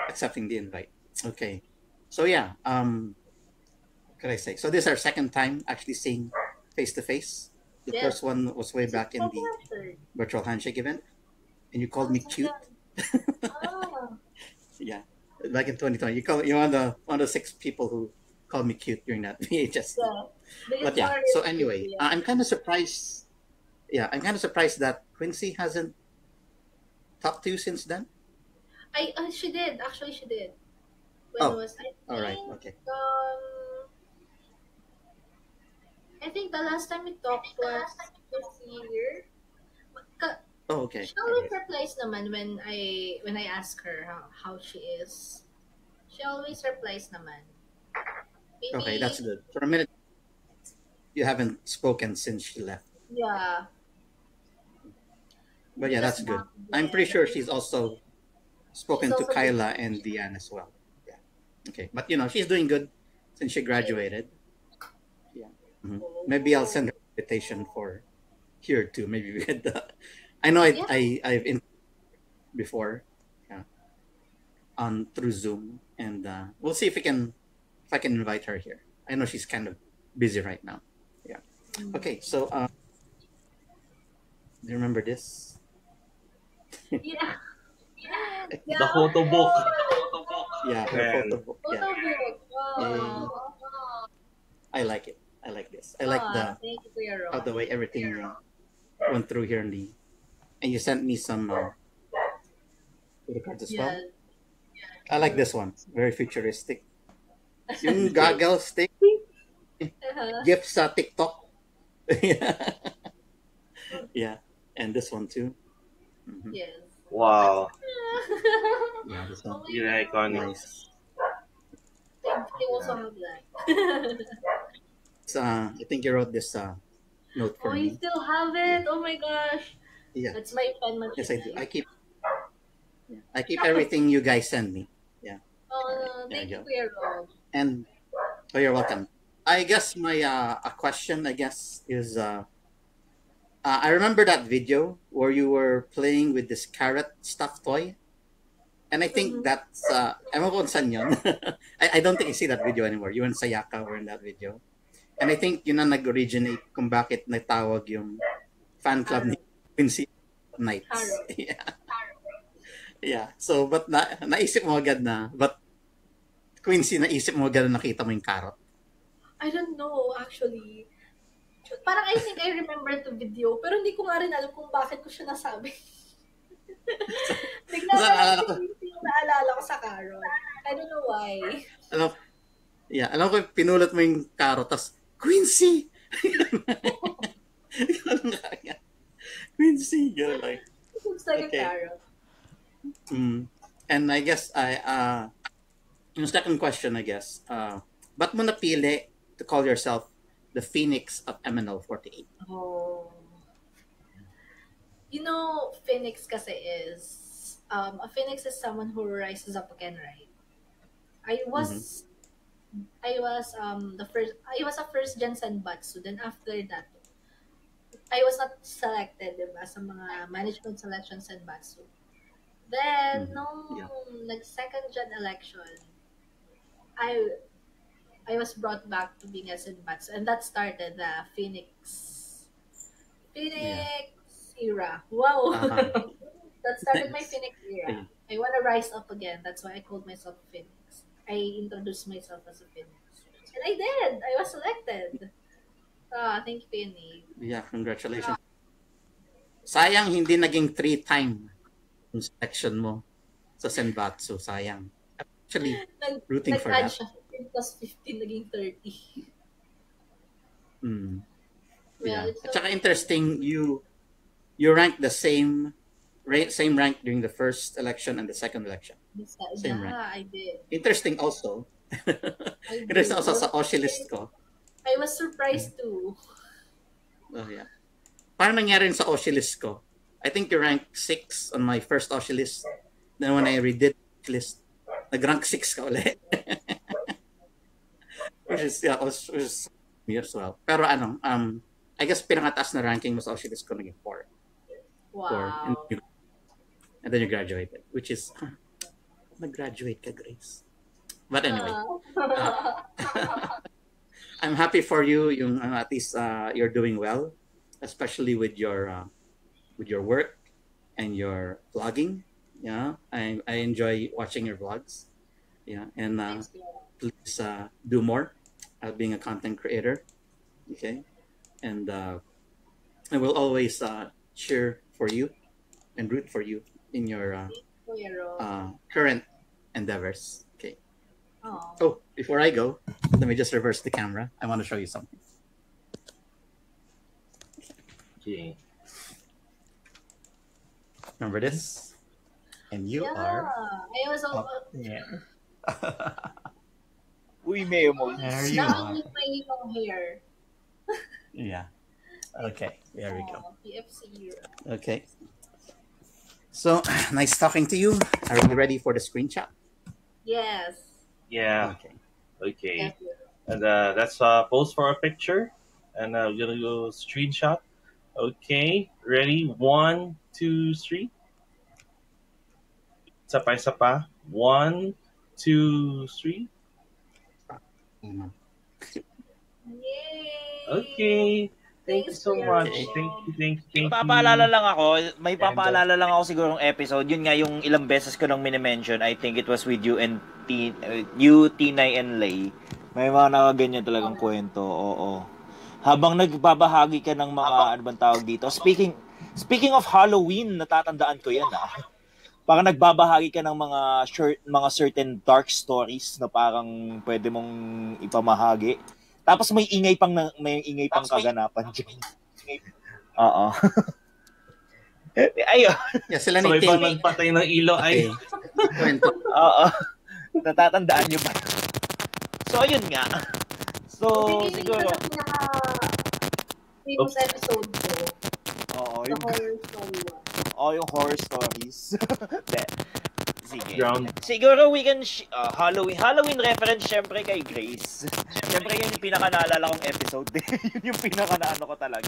accepting the invite. Okay. So yeah, what could I say? So this is our second time actually seeing face to face. The Yes. first one was way back in the Third. virtual handshake event, and you called me cute. Ah, Yeah, back in 2020, you're one of the 6 people who called me cute during that VHS. yeah. But yeah, so anyway, I'm kind of surprised. Yeah, I'm kind of surprised that Quincy hasn't talked to you since then. She did. Actually, she did. When Oh, was I all right, think, okay. I think the last time we talked was this year. Ka- Oh, okay. She always replies naman when I ask her how she is. She always replies naman. Maybe, Okay, that's good. For a minute, you haven't spoken since she left. yeah. But yeah, that's good. I'm pretty sure she's also spoken She's to also Kyla and Diane as well. Yeah. Okay, but she's doing good since she graduated. Yeah. Mhm. Maybe I'll send her an invitation for here too. Maybe we could. I know Yeah. I've in before, yeah, on through Zoom, and we'll see if I can invite her here. I know she's kind of busy right now. Yeah. Okay, so do you remember this? Yeah. The photo book. Yeah, her Man. photo book. Photo Yeah, book. Wow. I like it. I like this. I like Thank you for your how the way everything went through here in the. And you sent me some photo cards as well. Yes. I like this one. Very futuristic. Yung goggles stick Uh-huh. gift sa TikTok. Yeah. Yeah, and this one too. Mhm. Yes. Wow. Yeah, this one. Oh my You're iconic. Nice. Thank you also have that. I think you wrote this note for Oh, you me. still have it? Oh my gosh. Yeah. That's my pen Yes, I do. machine. I keep everything you guys send me. Oh, There thank you you go. for your role. And you're welcome. I guess my a question is I remember that video where you were playing with this carrot stuffed toy. And I think that's ewan ko kung saan yun. I don't think I see that video anymore. You and Sayaka were in that video. And I think yun na nag-originate kung bakit natawag yung fan club ni Quincy Nights. Carrot. Yeah. Yeah. So, but naisip mo agad but Quincy, naisip mo agad na nakita mo yung carrot? I don't know, actually. Parang I think I remember the video, pero hindi ko nga rin alam kung bakit ko siya nasabi. Bigla Naalala ko. yung naalala ko sa carrot. I don't know why. Alam ko pinulat mo yung carrot, tas Quincy! Quincy! You're like, It looks like Okay. a carrot. And I guess yung second question, I guess, ba't mo napili to call yourself the Phoenix of MNL48? Oh. You know, Phoenix kasi is, a Phoenix is someone who rises up again, right? I was a first gen Senbatsu. Then after that, I was not selected, diba, sa mga management selection Senbatsu. Then, nung nag-second gen election, I was brought back to being a Senbatsu, and that started the Phoenix era. Wow. That started my Nice. Phoenix era. Yeah. I want to rise up again. That's why I called myself Phoenix. I introduced myself as a Phoenix. And I did. I was selected. Thank you, Penny. Yeah, congratulations. Sayang hindi naging 3-time yung selection mo sa Senbatsu. Sayang. Actually, rooting for Nag-add that. siya. 15 plus 15, naging 30. Yeah. Well, At saka interesting, you ranked the same rank during the first election and the second election. Same rank. I did. Interesting also. I Interesting did. also sa Oshi list ko. I was surprised too. Oh, yeah. Parang nangyari rin sa Oshi list ko. I think you ranked 6 on my first Oshi list. Then when I redid the list, nag-rank 6 ka ulit. which is me as well. Pero I guess pinakataas na ranking mo sa Oshi list ko naging 4. Wow. and then you graduated, which is nag-graduate ka, Grace. But anyway, I'm happy for you. Yung at least you're doing well, especially with your work and your vlogging. Yeah, I enjoy watching your vlogs. Yeah, and please do more being a content creator. Okay, and I will always cheer for you and root for you in your current endeavors. Okay. Oh. Oh, before I go, let me just reverse the camera. I want to show you something. Okay. Remember this? And you are I was all, up there. Uy, may mo. There you are. with my long hair. Yeah. Okay, there we go. PFC. Okay. So, nice talking to you. Are you ready for the screenshot? Yes. Yeah. Okay. Okay. Yes. And let's pose for a picture. And we're gonna go screenshot. Okay. Ready? 1, 2, 3. Isa pa. 1, 2, 3. Mhm. Yay! Okay. Thank you Thanks so for your much. help. Thank you. Papaalala lang ako, may papaalala lang ako sigurong episode. Yun nga yung ilang beses ko nang minimension. I think it was with you and Tinay and Lay. May mga nakaganyan talagang kwento. Oo. Habang nagbabahagi ka ng mga ano bang tawag dito. Speaking of Halloween, natatandaan ko yan Parang nagbabahagi ka ng mga certain dark stories na parang pwede mong ipamahagi. Tapos may ingay pang kaganapan diyan. Oo. Ayun. Yeah, sila So, ni ibang Timmy. nagpatay ng ilo ay... Kwento. Oo. Natatandaan niyo ba? So, ayun nga. So, siguro... Famous episode ko. Oo. The horror story one. Yung horror stories. Sige. Ground. Siguro we can Halloween reference syempre kay Grace. Syempre yun yung pinaka-naalala kong episode. Yun yung pinaka-naano ko talaga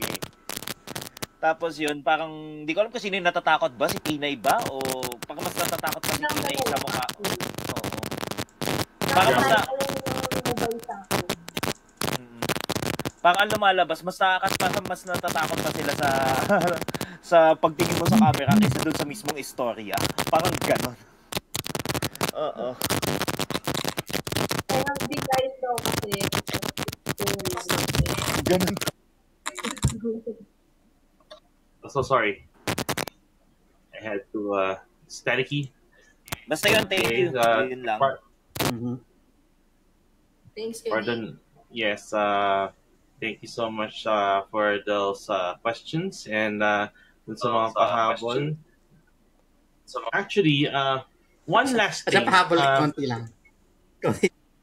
Tapos yun, parang, di ko alam kung sino yung natatakot ba? Si Tinay ba? O parang mas natatakot pa si Tinay sa mukha? Oo. Parang mas parang ang lumalabas, mas natatakot pa sila sa sa pagtingin mo sa camera kaysa dun sa mismong istorya. Parang ganon. Oo. Kaya bigay daw kasi. Ganon. So sorry. I had to staticky. Basta yun, thank you. Yun lang. Mhm. Thanks, Kenny. Pardon. Yes. Thank you so much for those questions and dun sa mga pahabol. So actually, one last At thing. pahabol, konti lang.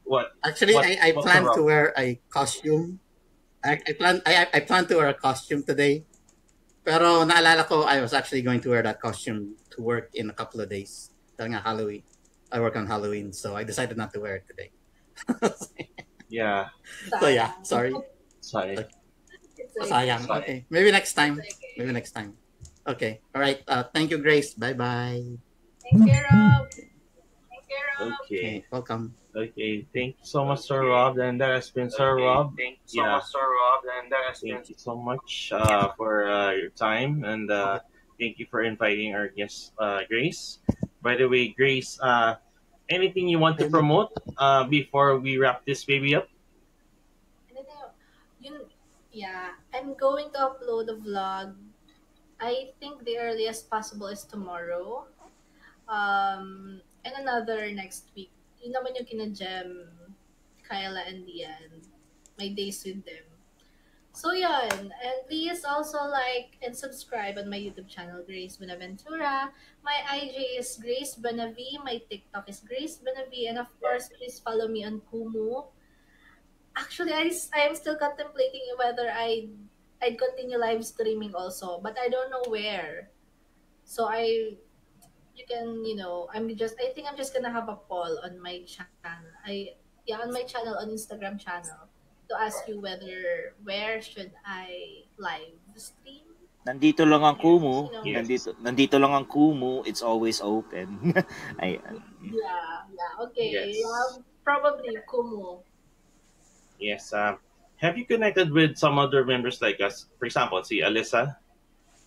What? Actually, What- I what's plan the to wear a costume. I plan to wear a costume today. Pero naalala ko, I was actually going to wear that costume to work in a couple of days. Dahil nga Halloween. I work on Halloween, so I decided not to wear it today. Yeah. So yeah, sorry. Sorry. It's okay. Sayang. Okay. Maybe next time. Maybe next time. Okay. All right. Thank you, Grace. Bye-bye. Thanks, Rob. Thanks, Rob. Okay. Okay. Welcome. Okay. Thank you so much, Sir Rob. And that has been Sir Rob. Thank you so much, Sir Rob. And that has Thank you so much for your time and thank you for inviting our guest, Grace. By the way, Grace, anything you want to promote before we wrap this baby up? Yeah, I'm going to upload a vlog. I think the earliest possible is tomorrow. And another next week. Yun naman yung kina-Jem, Kyla, and Dian. My days with them. So yun. And please also like and subscribe on my YouTube channel, Grace Benaventura. My IG is Grace Benavi. My TikTok is Grace Benavi. And of course, please follow me on Kumu. Actually, I am still contemplating whether I'd continue live streaming also, but I don't know where. So I think I'm just gonna have a poll on my channel. On my channel, on Instagram channel, to ask you where should I live stream. Nandito lang ang Kumu. Yes. Nandito lang ang Kumu. It's always open. Ayan. Yeah, okay. Yes. Probably Kumu. Yes. Have you connected with some other members like us? For example, si Alyssa?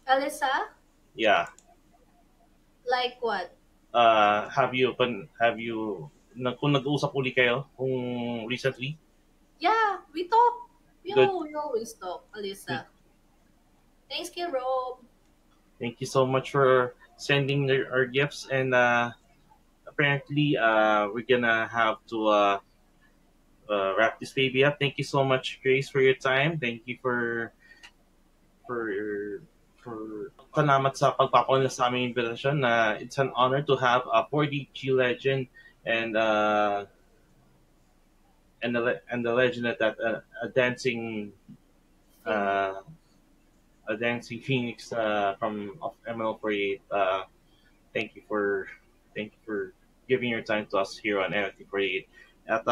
Alyssa? Yeah. Like what? Kung nag-uusap uli kayo kung recently? Yeah, we talk. Good. We always talk, Alyssa. Thanks, kay Rob. Thank you so much for sending our gifts, and apparently we're gonna have to wrap this baby up. Thank you so much, Grace, for your time. Thank you for salamat sa pagpapaunla sa aming invitation. It's an honor to have a 4DG legend and the legend at that a dancing Phoenix from of ML48. Thank you for giving your time to us here on ML48. At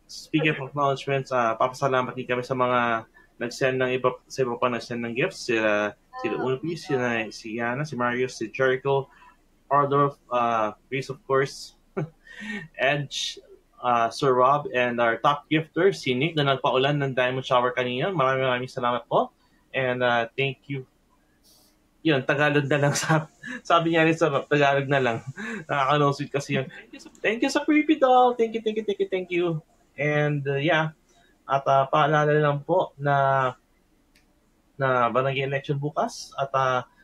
speaking of acknowledgements, papasalamat din kami sa mga nag-send ng iba pa nag-send ng gifts. Sila Unupi, si Yana, si Marius, si Jericho, Ardorf, Grace of course, Edge, Sir Rob, and our top gifter, si Nick na nagpaulan ng Diamond Shower kanina. Maraming salamat po. And thank you. Yun, Tagalog na lang. Sabi niya rin sa Tagalog na lang. Nakaka-no-sweet kasi yun. Thank you sa Creepy Doll. Thank you. And yeah. At paalala lang po na barangay election bukas. At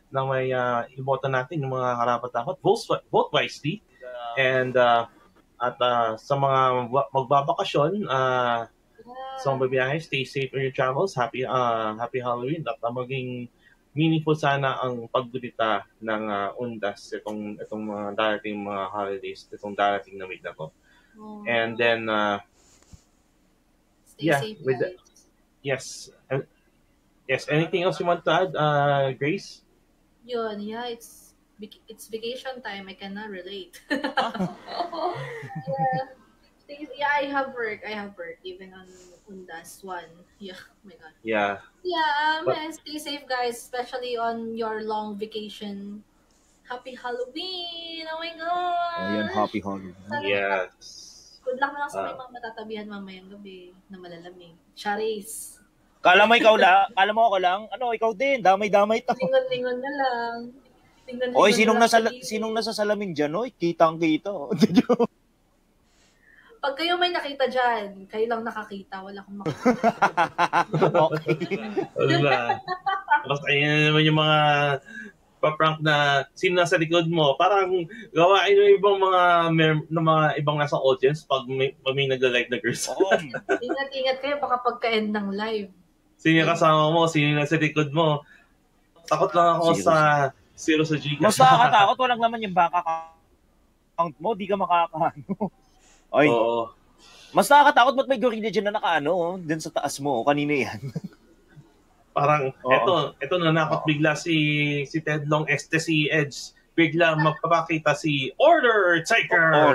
nang may iboto natin yung mga karapat-dapat. Vote wisely. And at sa mga magbabakasyon, sa mga babiyahe, stay safe in your travels. Happy Halloween. At maging meaningful sana ang pagbudita ng undas itong mga darating mga holidays, itong darating na week na to. And then, Stay safe, guys. Yes. Yes. Anything else you want to add, Grace? Yun, yeah, it's vacation time. I cannot relate. Yeah, I have work even on Undas 1. Yeah, oh my God. Yeah. Yeah, man, stay safe, guys, especially on your long vacation. Happy Halloween! Oh my God! Ayan, happy Halloween. Yes. Good luck na lang sa may mga matatabihan mamayang gabi na malalamig. Charis! Kala mo ako lang? Ano, ikaw din. Damay-damay to. Lingon-lingon na lang. Oy, sinong nasa salamin dyan? Oy, kitang-kita. Pag kayo may nakita dyan, kayo lang nakakita. Wala akong makakita. Okay. Wala. Tapos ayun naman yung mga pa-prank na sino nasa likod mo. Parang gawain yung ibang mga ibang nasa audience pag may nagla-like na girls. Ingat-ingat kayo baka pagka-end ng live. Sino yung kasama mo, sino yung nasa likod mo. Takot lang ako sa zero sa Gcash. Mas nakakatakot, walang naman yung baka account mo, di ka makakaano. Ay. Oo. Mas nakakatakot ba't may gorilla dyan na nakaano, dyan sa taas mo, kanina yan. Parang, eto nanakot bigla si Ted Long si Edge. Bigla magpapakita si Order Taker.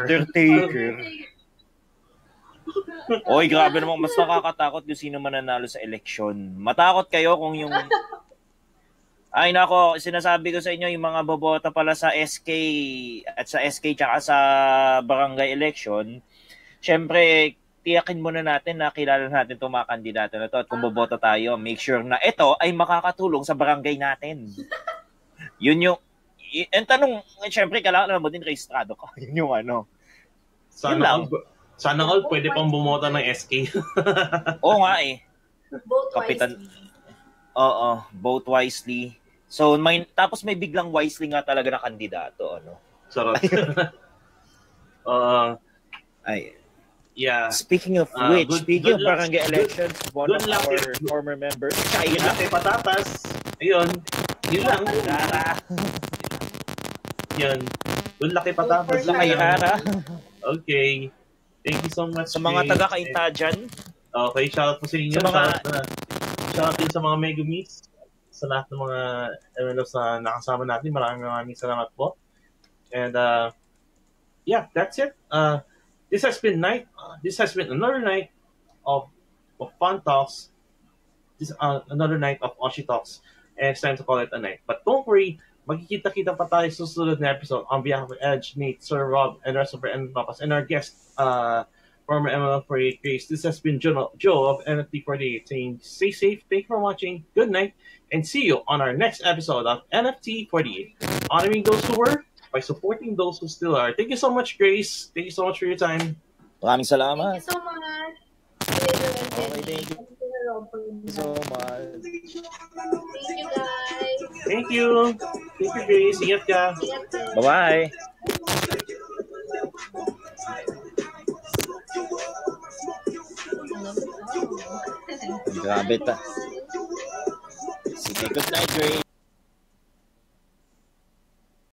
Oy, grabe naman, mas nakakatakot yung sino mananalo sa eleksyon. Matakot kayo kung yung... Ay nako, sinasabi ko sa inyo, yung mga boboto pala sa SK at sa SK tsaka sa barangay election, syempre, tiyakin muna natin na kilala natin itong mga kandidato na to. At kung boboto tayo, make sure na ito ay makakatulong sa barangay natin. Yun yung... Ang tanong, syempre, kailangan mo din rehistrado ka. Yun yung ano. Sana all pwede pang bumoto ng SK. Oo nga eh. Vote Kapitan. wisely. Oo, vote wisely. So, tapos may biglang wisely nga talaga na kandidato, ano? Sarap. Ay. Yeah. Speaking of which, speaking of barangay elections, one of our former members, Good luck kay Patatas. Ayun. Yun lang. Yun. Good luck kay Patatas. Good luck kay Rara. Okay. Thank you so much. Sa mga taga-kainta dyan. Okay, shoutout po sa inyo. Shoutout din sa mga Mega Meets. Sa lahat ng mga MLOs na nakasama natin. Maraming salamat po. And yeah, that's it. This has been another night of fun talks. Another night of Oshi Talks. and it's time to call it a night. But don't worry, magkikita-kita pa tayo sa susunod na episode. On behalf of Edge, Nate, Sir Rob, and the rest of our Papas, and our guest, former ML48 Grace, this has been Joe of NFT48 saying stay safe, thank you for watching, good night, and see you on our next episode of NFT48. Honoring those who were by supporting those who still are. Thank you so much, Grace. Thank you so much for your time. Maraming Thank salamat. you so much. Okay, thank you so much. Thank you, guys. Thank you. Thank you, Grace. Ingat ka. Ingat kayo. Bye-bye. Grabe ta. Sige, good night, Grace.